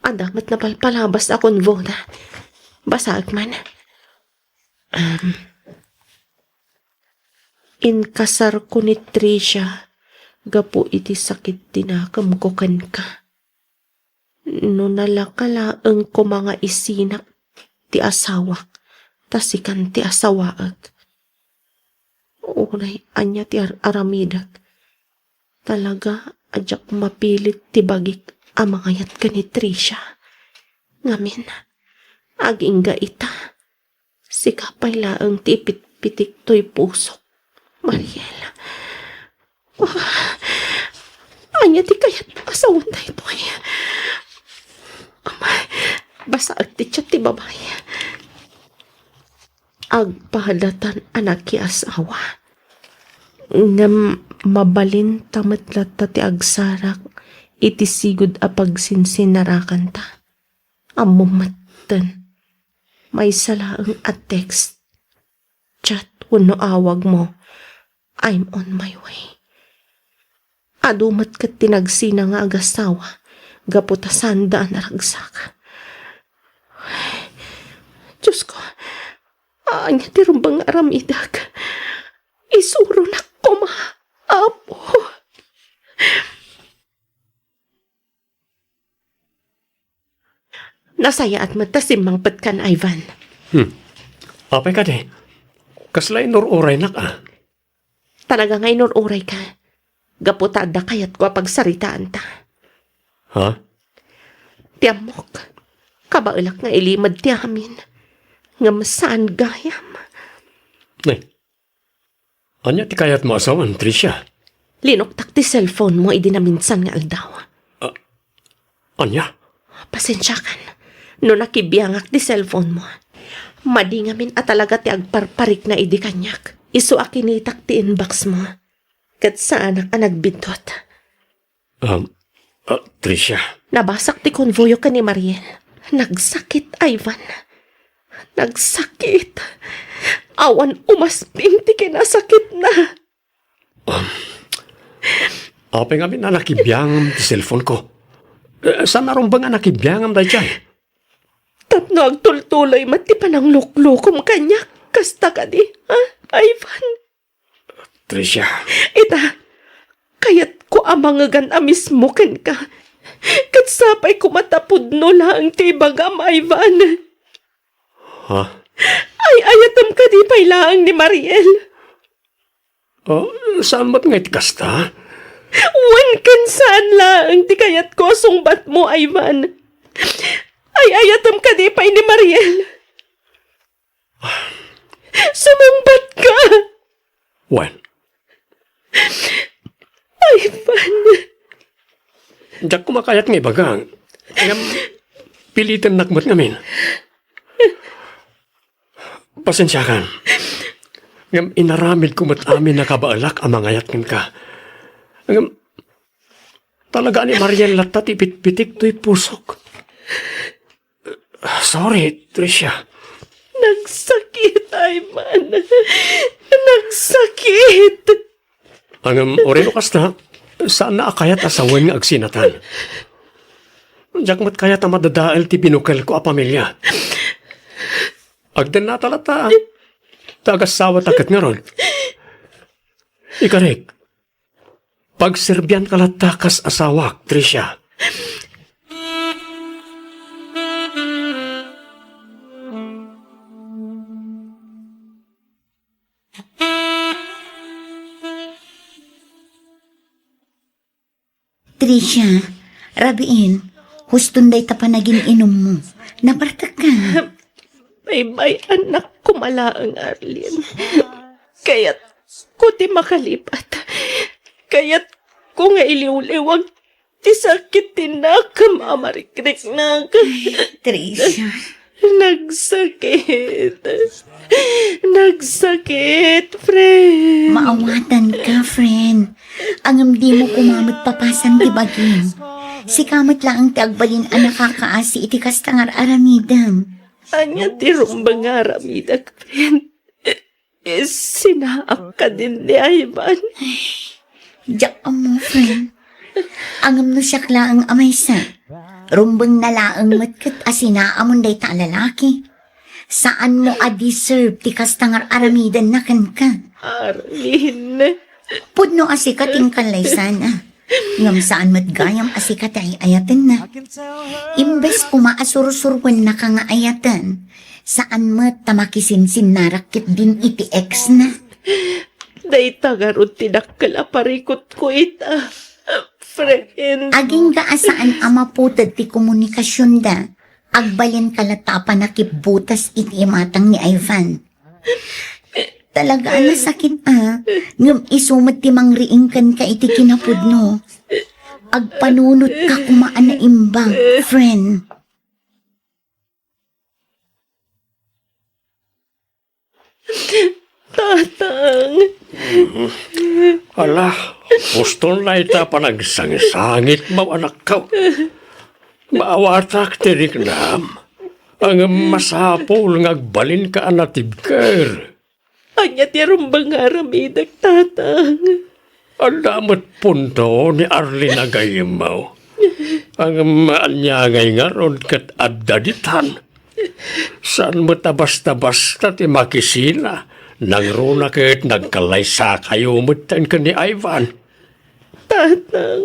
C: Adamat na palpalabas akong voda. Basag man. Inkasar ko ni Tricia. Gapo iti sakit tinakamkukan ka. No nalakalaang ko mga isinak ti asawak. Tasikan ti asawaag. Unay, anya ti aramidak. Talaga, adyak mapilit ti bagik amangayat ka ni Tricia. Ngamin, aging ita. Sikapay laang ti pitik to'y puso. Mariela. Anya ti kayat asawan na ito ay. Basa ti siya ti babay. Agpahadatan anak ki asawa. Ngam mabalin tamatlat ti agsarak iti sigud a pagsinsinarakan ta. Amumatan. May salaang at text. Chat wano awag mo. I'm on my way. Adumat kat tinagsina nga agasawa. Gaputasan daan naragsak. Diyos ko. Anya ti rumbang aramidag. Isuro na ko ma. Apo. Nasaya at matasimangpat kan, Ivan.
F: Apay ka di. Kaslay nururay na ka.
C: Talaga ngay nururay ka. Gaputada kayat ko pagsaritaan ta.
F: Ha?
C: Tiamok, kabailak nga ilimad ti amin. Nga masaan gayam.
F: Anya ti kayat mo asawan, Tricia?
C: Linoktak ti cellphone mo, idinaminsan nga aldaw.
F: Anya?
C: Pasensya kan. No nakibiyangak ti cellphone mo. Madingamin at talaga ti agparparik na idi kanyak. Isu akinitak ti inbox mo. Kat saan ka nagbintot.
F: Tricia.
C: Nabasak ti konvoyo ka ni Mariel. Nagsakit, Ivan. Nagsakit. Awan umasping ti kinasakit na.
F: Apay nga na nakibiyangam ti cellphone ko. Saan naroon ba nga nakibiyangam da dyan?
C: Tapno agtultuloy mati pa ng luklukom kanya. Kasta ka di, ha, Ivan?
F: Tricia.
C: Ita, kayat ko amangagan amis mo ken ka. Kat sapay ko matapod no lang ti bagam, Ivan.
F: Ha?
C: Ay ayatam ka di pay laang ni Mariel.
F: Saan mo't nga itikasta?
C: Wan kan saan lang ti kayat ko sungbat mo, Ivan. Ay ayatam ka di pay ni Mariel. Sumungbat ka.
F: Wan?
C: Ivan.
F: Diyak kumakayat nga ibagang. Pilitan nakmat ngamin. Pasensya kan. Ngam inaramid ko mat amin na kabaalak ang mangayat ka. Ngam, talaga ni Mariel latat ipit-pitik to'y pusok. Sorry, Tricia.
C: Nagsakit, Ivan. Nagsakit.
F: Ang oreno kasta, saan na akayat asawan nga agsinatan? Diyak mat kayat ang madadaal ti binukal ko a pamilya. Agdan na talata. Tagasawa takat nga ron. Ikarek. Pagserbian kalatakas asawak, Tricia.
H: Tricia, rabiin, huston day tapanagin inom mo. Nabartak ka.
C: May anak kumala ang Arlene. Kaya't ko ti makalipat. Kaya't ko nga iliw-liwag ti sakit tinakam amarikrik na.
H: Tricia.
C: Nagsakit. Nagsakit, friend.
H: Maawatan ka, friend. Ang di mo kumamot papasan ti bagin. Si kamot lang ang tagbalin ang nakakaasi iti kastangar aramidam.
C: Anya ti rumbang aramidak, friend. Sinaak ka din ni Ivan.
H: Diyak mo, friend. Angam no siya ang amay sa. Rumbang nalaang matkat asinaamon day ta lalaki. Saan mo a-deserve ti kastangar aramidan na kan ka?
C: Arlene.
H: Pudno asikating kalay sana. Ngam saan matgayam asikat ay ayatan na. Imbes umaasur-surwan na ka nga ayatan. Saan mat tamakisinsin narakit din iti ex na.
C: Day tagarot tinakal aparikot ko ita. Friend.
H: Aging gaasaan amaputad ti komunikasyon da. Agbalin kalatapan na kibutas iti imatang ni Ivan. Talaga na sakit ngam isumat ti mangriing kan ka iti kinapudno. Agpanunot ka kumaan na imbang, friend.
C: Tatang.
F: Ala, guston na ita panagsang-sangit mo anak ka. Maawatak tirik nam. Ang masapol ngagbalin ka anatibker.
C: Anya ti rumbang aramidak, tatang.
F: Ang damot punto ni Arlene agayim mo. Ang maanyagay nga ron kat adaditan. Saan mo tabas-tabas ti makisina? Nang runa kat nagkalaysa kayo mutan ka ni Ivan.
C: Tatang.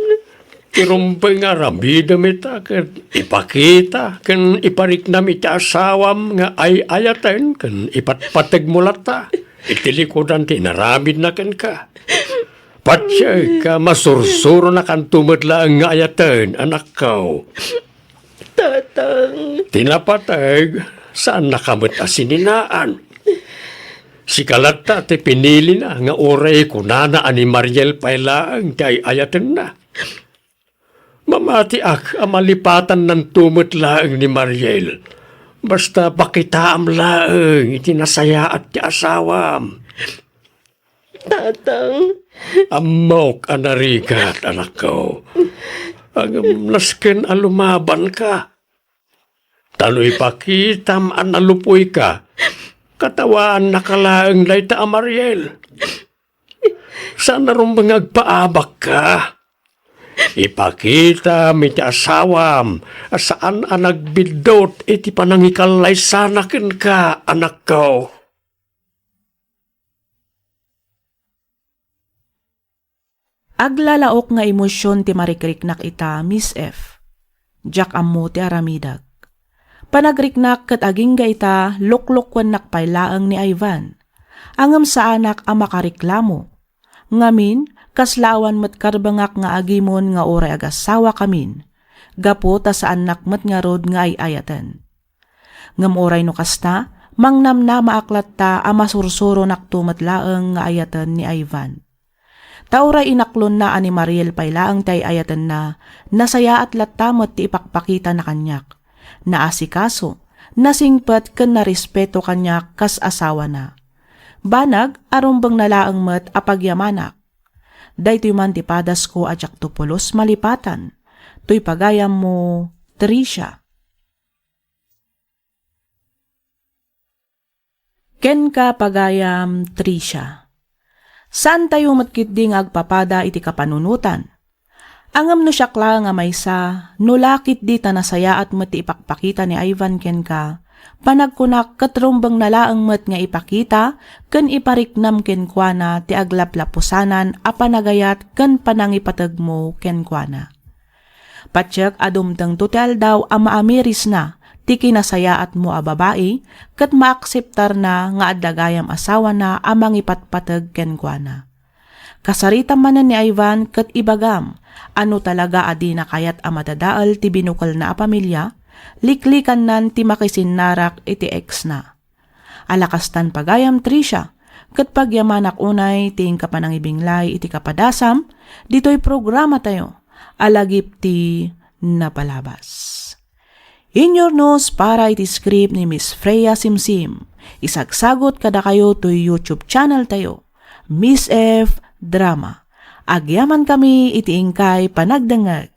F: Irumpay nga ramida mita kan ipakita kan iparik na mita asawam nga ay ayatan kan ipatpatag mulata. Itilikodan tinaramid na kan ka. Patsay ka masursuro na kan tumadla nga ayatan, anak ko.
C: Tatang.
F: Tinapatag, saan nakamot asininaan? Si Kalata ti pinili na nga oray kunana ani Mariel pailaang kay ayatan na. Mamati ak amalipatan ng tumutlaang ni Mariel. Basta pakitaam laang itinasaya at ti asawam.
C: Tatang.
F: Amok anarigat, anak ko. Ang nasken alumaban ka. Taloy pakitam analupoy ka. Katawaan nakalaang layta a Mariel. Sana rin agpaabak ka. Ipakita mi ti asawam saan ang nagbildot iti panangikalay sanakin ka, anak ko.
A: Aglalaok nga emosyon ti marikriknak ita, Miss F. Jack ammo ti aramidag. Panagriknak kat aging ga ita luklukwan nakpailaang ni Ivan. Angam sa anak ang makariklamo. Ngamin, kaslawan mat karbangak nga agimon nga oray agasawa kamin. Gapo ta sa anak mat nga rod nga ay ayatan. Ngam oray no kasta, mangnam na maaklat ta ang masursuro naktumat laang nga ayatan ni Ivan. Tauray inaklon na ani Mariel pailaang tay ayatan na nasaya at latamot ti ipakpakita na kanyak. Naasikaso, nasingpat ken narespeto kanyak kas asawa na. Banag arumbang nalaang met apagyamanak. Daytoy man ti padas ko ajak tupulos malipatan. Toy pagayam mo, Tricia. Ken ka pagayam, Tricia. Saan tayo matkitding agpapada iti kapanunutan? Angam no syakla nga maysa, nulakit di ta nasaya at mati ipakpakita ni Ivan ken ka, panagkunak katrumbang nalaang mat nga ipakita, ken ipariknam ken kuana ti aglaplapusanan a panagayat ken panangipatag mo ken kuana. Patsyak adumtang tutel daw ang maamiris na, ti kinasayaat mo a babae, kat maakseptar na nga adagayam asawa na amang ipatpatag ken kuana. Kasarita manan ni Ivan kat ibagam, ano talaga adi na kayat a madadaal ti binukal na a pamilya, liklikan nan ti makisinarak iti ex na. Alakastan pagayam Tricia, kat pagyamanak unay ti kapanangibinglay iti kapadasam, dito'y programa tayo, alagip ti napalabas. In your nose para iti script ni Miss Freya Simsim. Isagsagot kada kayo to YouTube channel tayo, Miss F Drama. Agyaman kami iti ingkay panagdangag.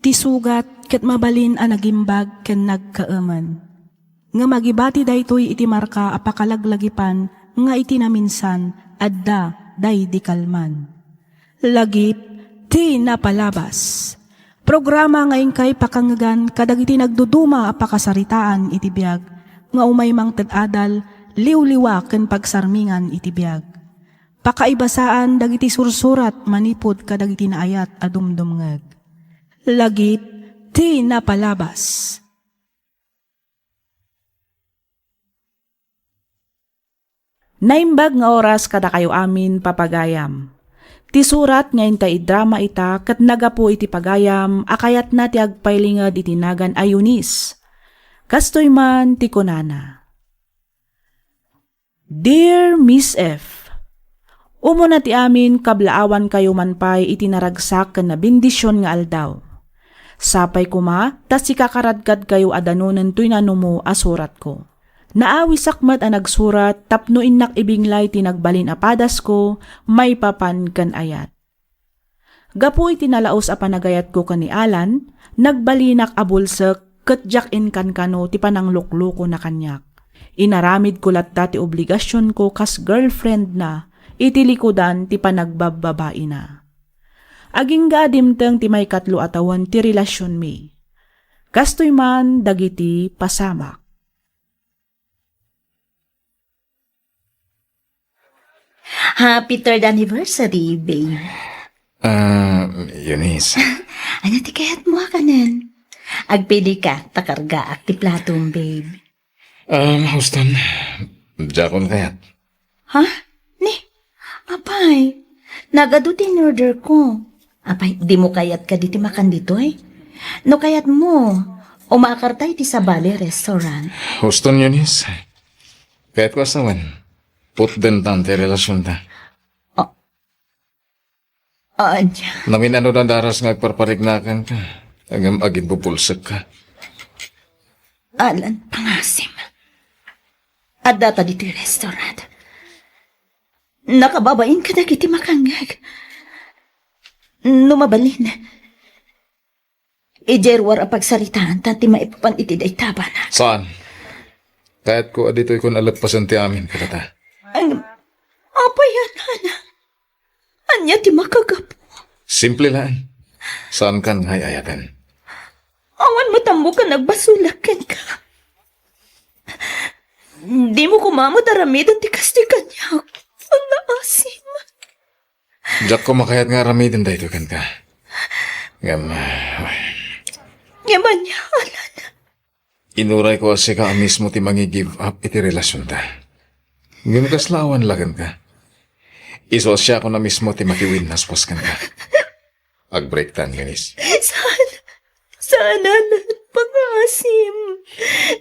E: Ti sugat ket mabalin a nagimbag ken nagkaaman. Nga magibati daytoy iti marka a pakalaglagipan nga iti naminsan adda day di kalman. Lagip ti napalabas. Programa nga ingkay pakangagan kadagiti nagduduma a pakasaritaan iti biag nga umay mang tadadal liwliwa ken pagsarmingan iti biag. Pakaibasaan dagiti sursurat manipod kadagiti naayat a dumdumngeg. Lagip ti napalabas.
A: Naimbag nga oras kada kayo amin papagayam. Ti surat nga inta idrama ita kat nagapo iti pagayam akayat na ti agpailingad iti nagan ayunis. Kastoy man ti kunana. Dear Miss F, umuna ti amin kablaawan kayo manpay iti naragsak ken na bendisyon nga aldaw. Sapay kuma, tas ikakaradgad kayo adanunan tuy nanumo asurat ko. Naawi sakmat ang nagsurat, tapno innak ibinglay tinagbalin apadas ko, may papan kan ayat. Gapoy tinalaos a panagayat ko kani Alan, nagbalinak abulsek ket in kano ti pananglukluko na kanyak. Inaramid ko latta ti obligasyon ko kas girlfriend na, itilikodan ti panagbababae na. Aging gadimteng ti may katlo atawan ti relasyon mi. Kastoy man dagiti pasamak.
H: Happy third anniversary, babe.
B: Eunice.
H: Ano ti kayat mo kanan? Agpili ka, takarga ak ti platong, babe.
B: Houston. Jakon kayat.
H: Ha? Ni? Apay, nagadutin order ko. Apay, di mo kayat ka diti makan dito eh. No kayat mo, umakartay ti sa Bali Restaurant.
B: Houston, Eunice. Kayat ko asawan. Put din tante relasyon ta.
H: Anya,
B: Namin ano na daras nga agparparignakan ka. Agam agin bupulsak ka.
H: Alan Pangasim. At data dito yung restaurant. Nakababain ka na kiti makangag. Numabalin. Ijerwar ang pagsaritaan tanti maipapan iti day taban.
B: Saan? Kahit ko adito'y kun alagpasan ti amin katata.
H: Ang apayanan. Anya ti makagapo.
B: Simple lang. Saan kan ngay ayatan?
H: Awan matambo ka nagbasulakan ka. Di mo kumamot aramidan ti kasti kanya. Ang naasim.
B: Diyak ko makayat nga ramidin dahito kan ka. Ngam,
H: Yaman niya, Alan.
B: inuray ko asi ka mismo ti mangi-give up iti relasyon ta. Ngam kaslawan lagan ka. Isosya ko na mismo ti makiwinnas pas kan ka. Ag-break tan, Eunice.
H: Saan, Alan? Pangasim.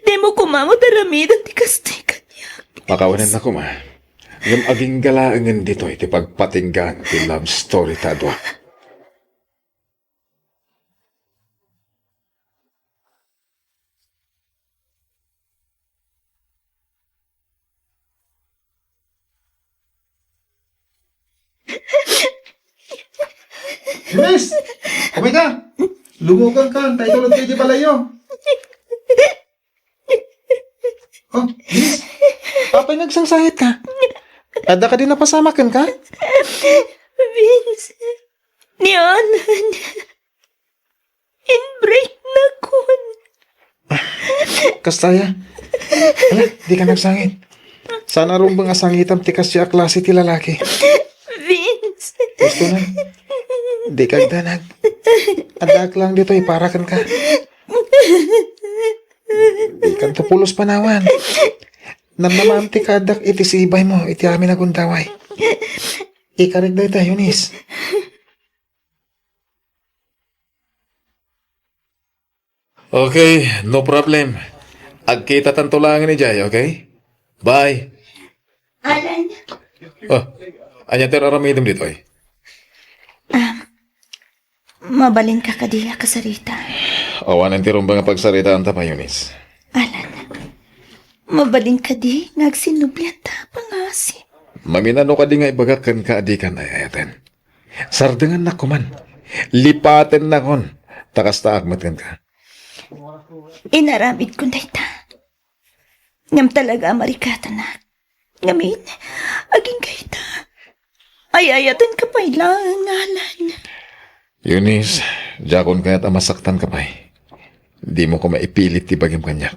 H: Di mo kumamot aramidan ti kasti kanya.
B: Pakawanan na ko ma. Ngam aging galaangan dito iti pagpatinggan ti love story ta dua.
K: Eunice! Kumay ka! Lumugan ka! Tayo tulad kayo di palayo! Oh, Eunice! Papay nagsangsahit ka! Ada ka din napasamakan ka?
H: Vince, ni Alan, in-break na kun.
K: Kastaya. Hala, di ka nagsangit. Sana rumbang asangitam tikas siya klase ti lalaki.
H: Vince,
K: Gusto na. Di ka danag. Adak lang dito iparakan ka. Di ka pulos panawan. Namnamam ti kadak iti sibay mo iti amin agundaway. Ikarig dahi tayo, Eunice.
B: Okay, no problem. Agkita tantulangan ni Jay, okay? Bye.
H: Alan,
B: Oh, anya tero aramidem dito eh.
H: mabalin ka kadiya kasarita.
B: Awanan ti rumbang pagsaritaan ta pa, Eunice.
H: Alan, mabalin ka di ngagsinublian ta pangasim.
B: Maminano ka di nga ibagakan ka adikan ay ayaten. Sardengan na kuman. Lipaten na kon. Takas taakmat kan ka.
H: Inaramid ko ta. Ngam talaga marikata na. Ngamin, aging kaita. Ayayatan ka pa ilang, Alan.
B: Eunice, jakon kaya't amasaktan ka pa eh. Di mo ko maipilit ti bagim kanyak.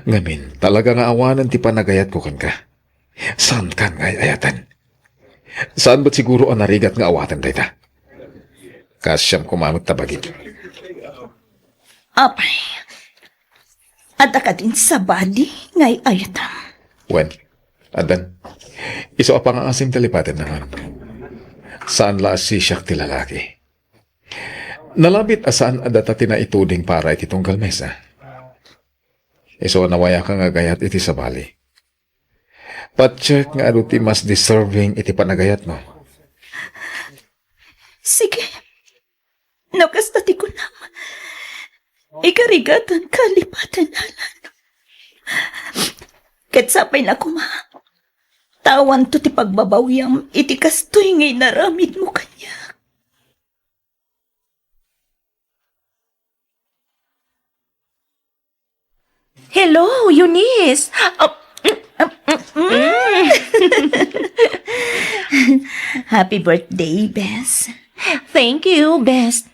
B: Ngamin, talaga nga awanan ti panagayat ko kan ka. Saan kan nga ayatan? Saan ba't siguro ang narigat nga awatan dayta? Kasyam kumamag tabagin.
H: Apay, at ka din sa bali ngay ayatam.
B: Wen, adan, iso apang ang asim talipatin naman. Saan la asisyak ti lalaki? Nalabit asaan adata tinaituding para iti tunggal mesa. Iso nawaya ka nga gayat iti sa bali. Patcheck nga adu ti mas deserving iti panagayat mo.
H: Sige, nakastati ko na. Ikarigatan kalipatan, Alan. Katsapay na kuma. Tawan to ti pagbabawyam iti kastoy ngay naramid mo kanya.
C: Hello, Eunice.
H: Happy birthday, Bes.
C: Thank you, Best.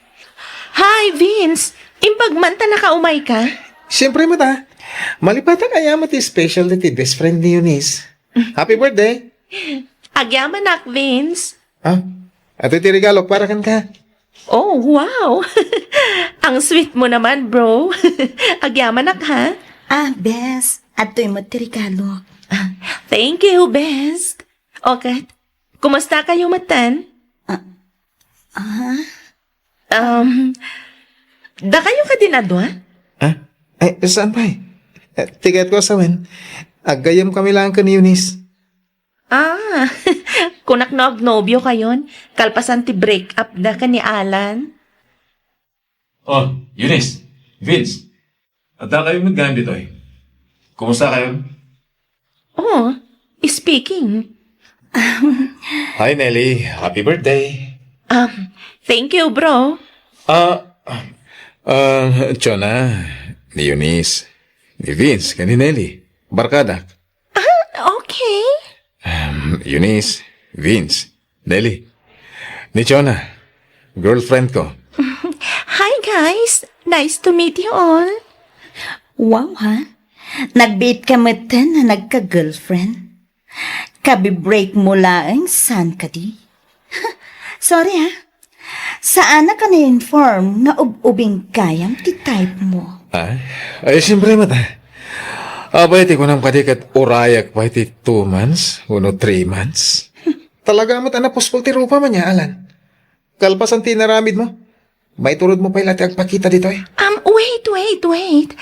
C: Hi, Vince. Impagmanta na kaumay ka?
K: Siyempre mata. Malipata kaya mati special na ti best friend ni Eunice. Happy birthday!
C: Agyaman nak, Vince.
K: Ha? Ato iti regalo para kan ka.
C: Oh, wow. Ang sweet mo naman, bro. Agyaman nak, ha?
H: Bes. Ato'y mo tirikalo.
C: Thank you, Best. Okay. Kumusta kayo, Matan? Da kayo ka din adwa?
K: Ha? Ay, saan pa eh? Tigat ko sa win. Agayam kami lang ka ni Eunice.
C: Kunak nobyo kayon, kalpasan ti break up da ka ni Alan.
L: Oh, Eunice, Vince, at kayo mag-game dito eh. Kumusta kayo?
C: Oh, speaking.
L: Hi Nelly, happy birthday.
C: Thank you, bro.
L: Chona, ni Eunice, ni Vince, ni Nelly, barkada.
C: Okay.
L: Eunice, Vince, Nelly, ni Chona, girlfriend ko.
C: Hi, guys. Nice to meet you all.
H: Wow, ha? Nag-date ka matan na nagka-girlfriend? Kabi-break mo lang, saan ka di? Sorry, ha? Saan na ka na-inform na ubing kayam ti type mo?
L: Ay, siyempre mata. Pwede ko nang padikat urayak pa iti 2 months, 3 months.
K: Talaga mo na puspol ti rupa man niya, Alan. Kalpasan tinaramid mo. May turod mo pa ilati agpakita dito eh.
C: Wait.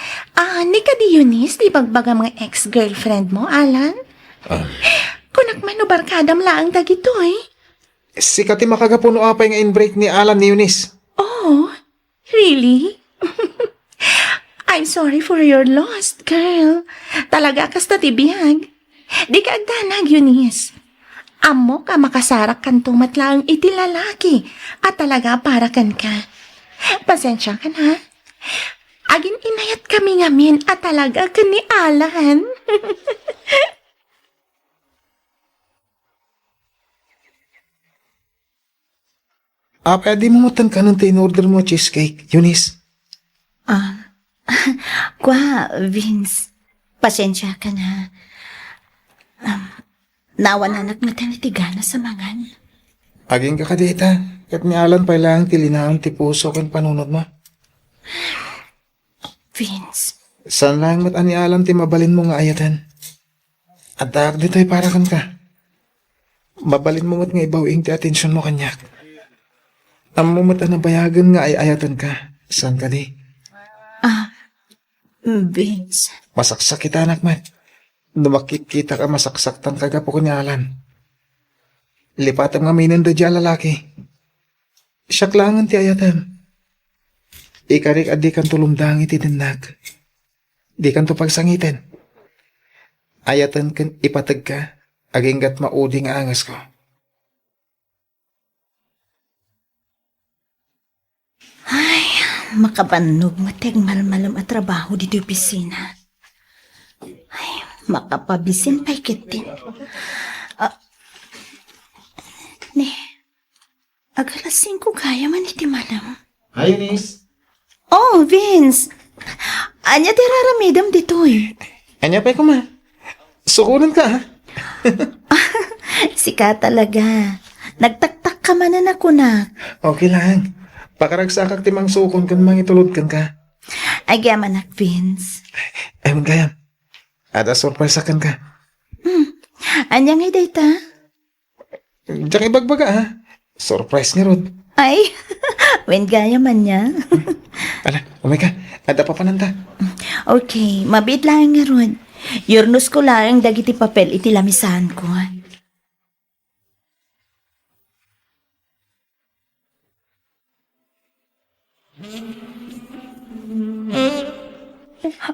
C: Nika di Eunice, di bagbaga mga ex-girlfriend mo, Alan? Kunak man barkadam laang dagito eh.
K: Sikat ti makagapuno apay nga in-break ni Alan ni Eunice.
C: Oh, really? I'm sorry for your loss, girl. Talaga kasta tibiyag. Di ka agdanag, Eunice. Amo ka makasarak kan tumatlaang iti lalaki at talaga para kan ka. Pasensya ka na. Agin inayat kami ngamin at talaga ka ni Alan.
K: Pwede mo mutan ka nung in-order mo cheesecake, Eunice.
H: Vince. Pasensya ka na. Nawananak matanitigan sa mangan.
K: Aging ka kadita. Kat ni Alan pa lang tilinaang ti puso kan panunod mo.
H: Vince.
K: Saan lang mat ani Alan ti mabalin mo nga ayatan? At daak dito'y para kan ka. Mabalin mo mat nga ibawing ti atensyon mo kanyak. Ang mo mat bayagan nga ay ayatan ka. Saan ka di?
H: Vince.
K: Masaksak kita anak man. Makikita ka masaksaktan ka gapo ko ni Alan. Lipatan nga minanda dyan lalaki. Siyak langan ti ayatan. Ikarik at di kan tulumdang iti dinag. Di kan to pagsangitin. Ayatan kan ipatag ka. Aginggat maudi nga angas ko.
H: Makabanog mateg malmalam at trabaho dito yung pisina. Ay, makapabisin pa'y kitin. Agalasing ko kaya man iti malam.
K: Hi, Eunice.
H: Oh, Vince. Anya ti raramidam dito eh.
K: Anya pa ko ma. Sukunan ka ha.
H: Sika talaga. Nagtaktak ka man na kunak.
K: Okay lang. Pakaragsakak timang sukon kan mangitulod kan ka.
H: Agyaman ak, Vince.
K: Ewan kayam. Ada surprise kan ka.
H: Anya ngay data?
K: Diyak ibagbaga ha. Surprise nga Rod.
H: Ay, when gaya man niya.
K: Ala, umay ka. Ada pa pananta.
H: Okay, mabit lang nga ron. Yurnus ko lang dagiti papel iti lamisahan ko.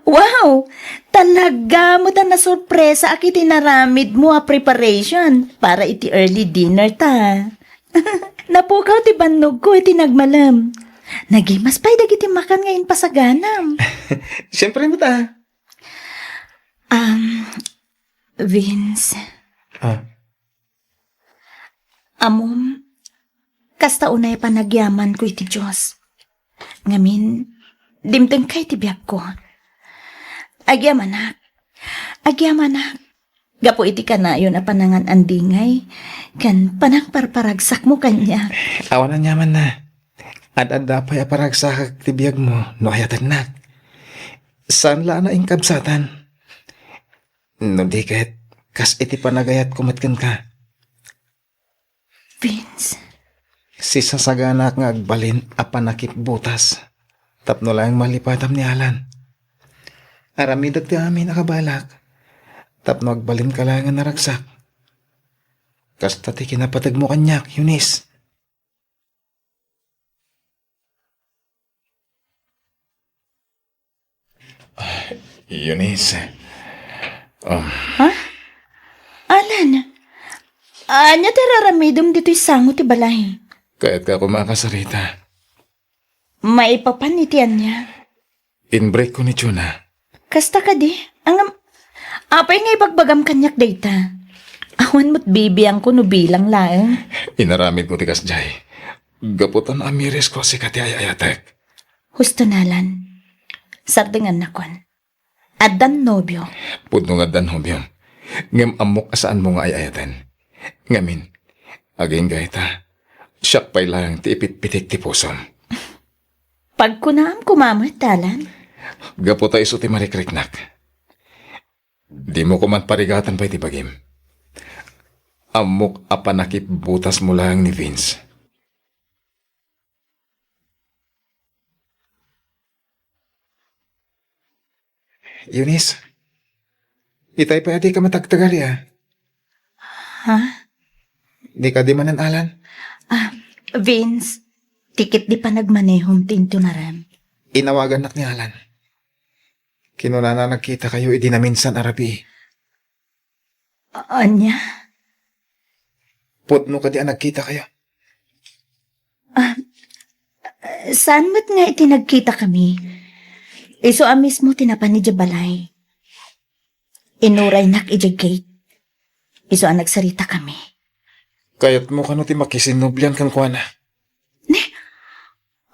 H: Wow! Talaga mo na sorpresa aki tinaramid mo a preparation para iti early dinner ta. Napukaw ti bannog ko iti nagmalam. Nagimas pa'y dagiti makan ngayon pasaganam.
K: Siyempre mo ta.
H: Vince,
K: Ah,
H: amom, kasta unay panagyaman ko iti Diyos. Ngamin, dimteng kay tibiyag ko. Agyamanak, agyamanak. Gapo iti kanayon na panangan andingay, kan panangparparagsak mo kanya.
K: awanan yaman na. Ad-adda pa aparagsak tibiyag mo, no ayatan na. Saan la na ingkabsatan? No di kahit kas iti panagayat kumatkan ka.
H: Vince,
K: Si sasaganak nga agbalin apanakip butas. Tapno lang malipatam ni Alan. Aramidag ti amin nakabalak. Tapno agbalin ka lang nga naragsak. Kasta ti kinapatag mo kanyak, Eunice.
L: Eunice.
H: Alan, anya tiraramidom dito'y sango ti balay.
L: Kahit ka kumakasarita.
H: Maipapanitian niya.
L: In-break ko ni Chuna.
H: Kasta ka di, apay nga ibagbagam kanyak data. Awan mo't bibiyang ko no bilang lang.
L: Inaramid ko ti Kasjay. Gaputan amiris ko si Kati Ayayatek.
H: Husto nalan. Sardengan na kon. Adan nobyo.
L: Pudno nga danhobyom. Ngem amok asaan mo nga ayayaten. Ngamin, aging gaita. Siyak pa'y lang ti ipit-pitik ti pusom.
H: Pag kunaam kumamit, talan.
L: Gaputa iso ti marikriknak. Di mo kuman parigatan pa'y ti bagim. Amok apanakip butas mo lang ni Vince.
K: Eunice, itay pa di ka matagtagal ya.
H: Ha?
K: Di ka di manan Alan.
H: Vince, tikit di pa nagmanehong tinto na ram.
K: Inawagan nak ni Alan. Kinunana nagkita kayo idi na minsan arabi.
H: Anya?
K: Putno ka di nagkita kayo.
H: Saan mo't nga itinagkita kami? Iso mismo tinapan ni Jabalay. Inuray nak ijagate. Iso ang nagsarita kami.
K: Kayat mo kano ti makisinubyan kang kuana.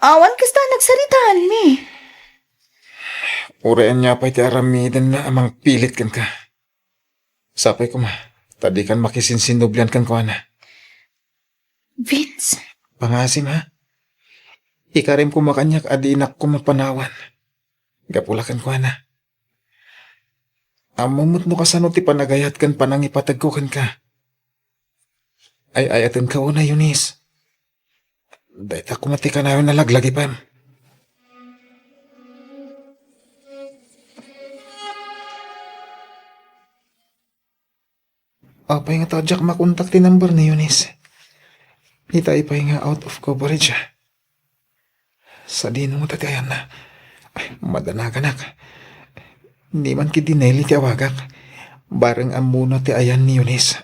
H: Awan kasta nagsaritaan mi.
K: Urayan niya pa iti aramidan na amang pilit kan ka. Sapay ko ma, tadi kan makisinsinubyan kan kuana.
H: Vince,
K: Pangasim ha? Ikarim ko makanyak adinak ko mapanawan. Gapulakan kuana. Amumot no kasano ti panagayat kan panangipatag ko kan ka. Ay ayatan ka una, Eunice. Dahit ako mati ka na yun nalaglagi pa. Apay nga tadyak makontak ti number ni Eunice. Itay pa'y nga out of coverage. Sa dino mo tatayan na. Ay, madanaganak. Di man ki dineli ti awagak. Bareng amuna ti ayan ni Eunice.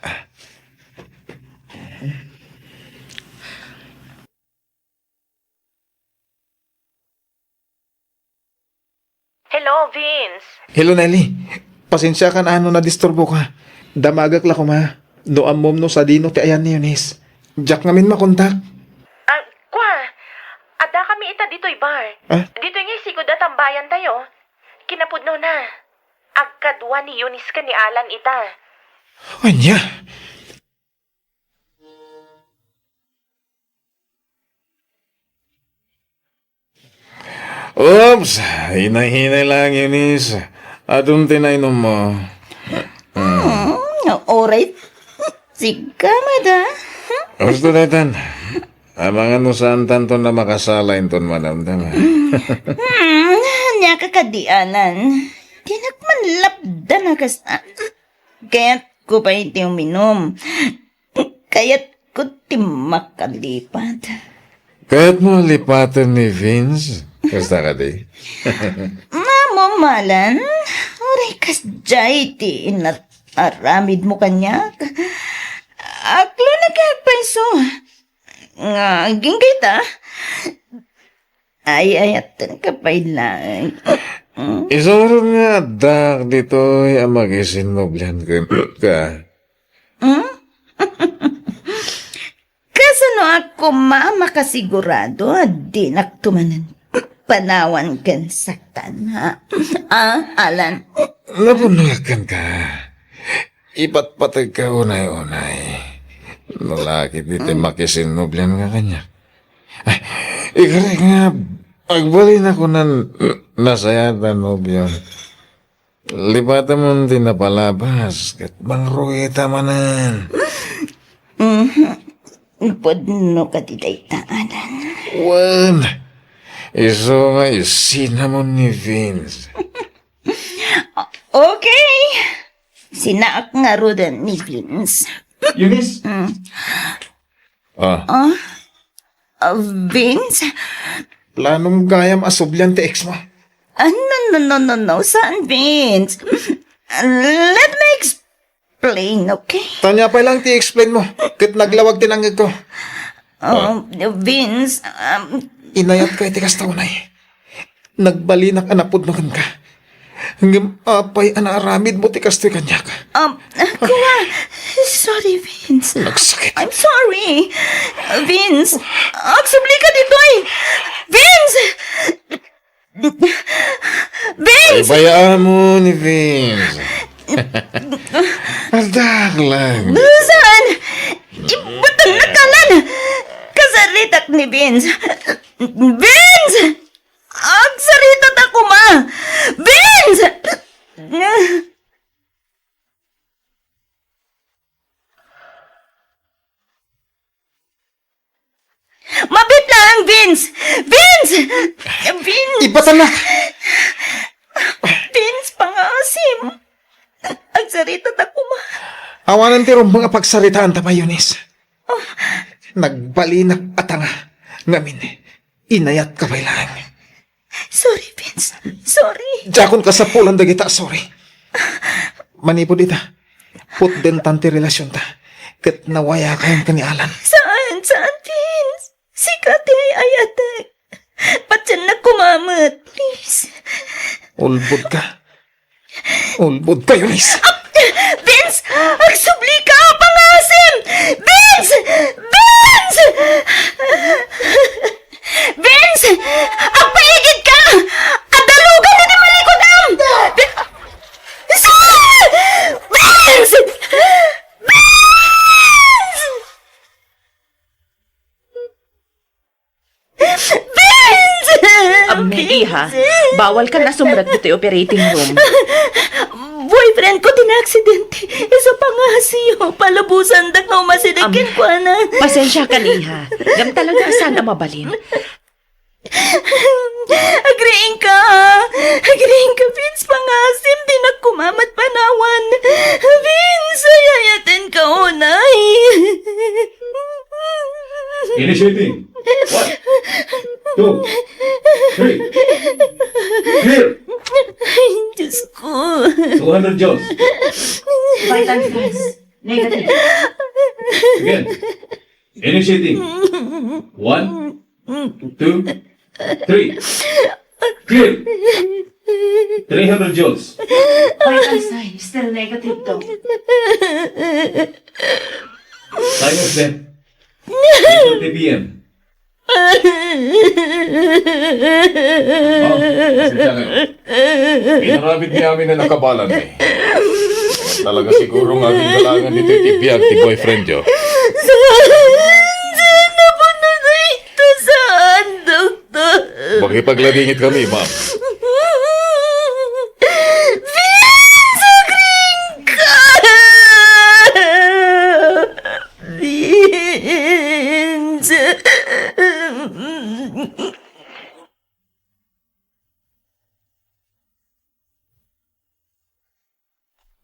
C: Hello, Vince.
K: Hello, Nelly. Pasensya kan ano na disturbo ka. Damagak la ko ma. No amom no sa dino ti ayan ni Eunice. Jack ngamin makontak.
C: Kwa, ada kami ita dito'y bar. Dito nga sigod at tambayan tayo. Kinapudno na. Agkadwa ni Eunice ka ni Alan ita.
K: Anya?
L: Oops! Hinay-hinay lang, Eunice. Adun tinainom mo.
H: alright. Sige, mada.
L: Gusto daytan. Abangan mo saan tanto na makasala inton manamdama.
H: Nya kakadianan. Di nagmanlapda na kas... Kaya't ko pa iti uminom. Kaya't ko ti makalipat.
L: Kahit mo lipatan ni Vince, basta ka di.
H: Mamamalan, oray kas jay ti inaramid mo kanya. Aklo nagkakpaiso. Nga, aging kita. Ay, ayatan ka pa ilang.
L: Isuro nga, dak dito ang mag-isinublan ka.
H: Kasano ako makasigurado di naktumanan panawan ken saktan ha? Alan?
L: Napunakan ka. Iba't patag ka unay-unay. Lalaki dito makisinublan ka kanya. Ay, ikari nga, pagbalin ako nasayatan nobyo. Lipatan mo din na palabas, kat bang ruita manan.
H: Podno ka ditay taanan.
L: Wan, iso nga isinamon ni Vince.
H: Okay. Sinaak nga rodan ni Vince.
K: Eunice?
H: Vince?
K: Planong gayam asublan ti ex mo.
H: No. Saan, Vince? Let me explain, okay?
K: Tanya pa lang ti explain mo. Kit naglawag tinangig ko.
H: Vince,
K: Inayat ka iti kastaunay. Nagbalinak anapudnokan ka. Hanggang apay anaaramid mo ti kastoy kanyak.
H: kuha. Sorry, Vince.
K: Nagsakit.
H: I'm sorry. Vince, aksubli ka dito eh. Vince!
L: Ay, bayaan mo ni Vince. Aldak lang.
H: Saan? Ibutang nakalan! Kasaritak ni Vince. Vince! Agsaritat ako, ma! Vince! Mabit lang, Vince! Vince! Vince!
K: Ipatanak!
H: Vince, pangasim! Agsaritat ako, ma!
K: Awanan ti mga pagsaritaan ta pa, Eunice. Nagbalinak atanga. Ngamin, inayat ka pa lang.
H: Sorry, Vince. Sorry.
K: Jakon ka sa pulan dagita, sorry. Manipo dita. Put din tanti relasyon ta. Kat nawaya kayong kanialan.
H: Saan, Vince? Sikat ay ayatek. Patsan na kumamot, please.
K: Ulbod ka. Ulbod ka, Eunice.
H: Vince! Agsubli ka! Pangasim! Vince! Vince! Vince! Agpaigid ka! Adalugan na ni Malikudam! Vince! Vince!
C: Iha, bawal ka na sumrat dito yung operating room.
H: Boyfriend ko tinaksidente. Isa pa nga siyo. Palabusan dak na umasidikin ko na.
C: Pasensya ka, Iha. Gam talaga sana mabalin.
H: Agreeing ka. Agreeing ka, Vince. Pangasim. Di na kumamat panawan. Vince, ayayatin ka unay.
I: Initiating. 1, 2, 3. Clear.
H: Ay, Diyos ko.
I: 200 joules.
J: Vital signs. Negative.
I: Again. Initiating. 1, 2, 3. Clear. 300 joules.
J: Vital signs. Still negative though.
I: Time of death. 8:30 p.m.
L: Pinarabit ni amin na nakabalan eh. Talaga siguro nga galangan dito itibiyag ti boyfriend yo.
H: Saan na po na ito? Saan, doktor?
L: Magipagladingit kami, ma'am.
H: Vince, agreeing ka! Vince!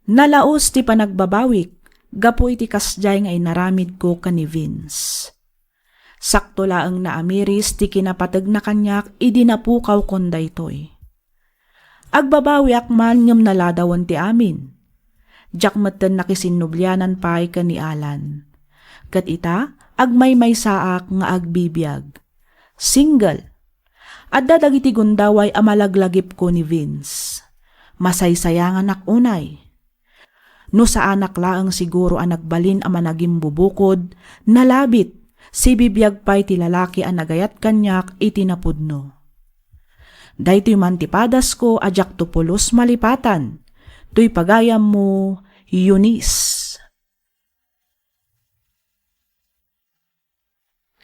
A: Nalaos ti panagbabawik, gapo iti kasjay nga inaramid ko ka ni Vince. Sakto laang naamiris ti kinapatag na kanyak, idinapukaw kon daytoy. Agbabawi akman ngem naladawan ti amin. Diyak meten nakisinubyanan pay ka ni Alan. Kat ita, agmay saak nga agbibiyag. Single. Adda dagiti gundaway amalaglagip ko ni Vince. Masaysayangan ak unay. No sa anak laang siguro ang nagbalin ang managing bubukod, nalabit, si bibiyag pa'y ti lalaki ang nagayat kanyak itinapudno. Dahito man tipadas ko ajak tupulos malipatan, tuy pagayam mo, Eunice.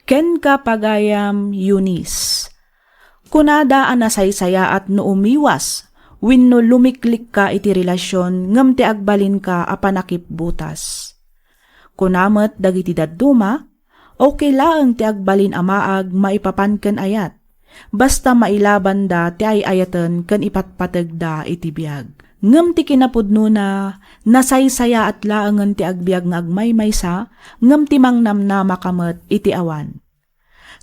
A: Ken ka pagayam, Eunice. Kunada ang nasaysaya at no umiwas, wenno lumiklik ka iti relasyon ngem ti agbalin ka a panakip butas. Kunamet dagiti dadduma, okay laeng ti agbalin amaag maipapan ken ayat, basta mailaban da ti ayaten ken ipatpateg da iti biag. Ngem ti kinapudno na nasaysaya at laengen ti agbiag nga agmaymaysa, ngem ti mangnamna makamet iti awan.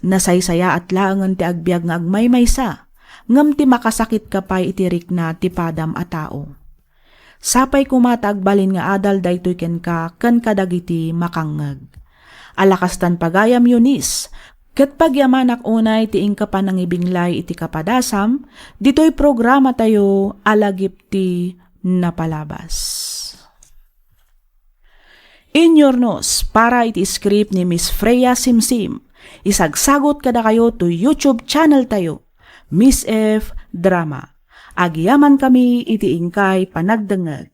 A: Nasaysaya at laengen ti agbiag nga agmaymaysa, ngem ti makasakit ka pa'y itirik na ti padam a tao. Sapay kumatagbalin nga adal daytoy ken kadagiti makangeg. Alakastan pagayam Eunice, ket pagyamanak unay ti ingkapan ng ibinglay iti kapadasam, ditoy programa tayo alagip ti napalabas. Inyornos para iti script ni Miss Freya Simsim, isagsagot kada kayo to YouTube channel tayo, Miss F. Drama. Agyaman kami iti ingkay panagdengeg.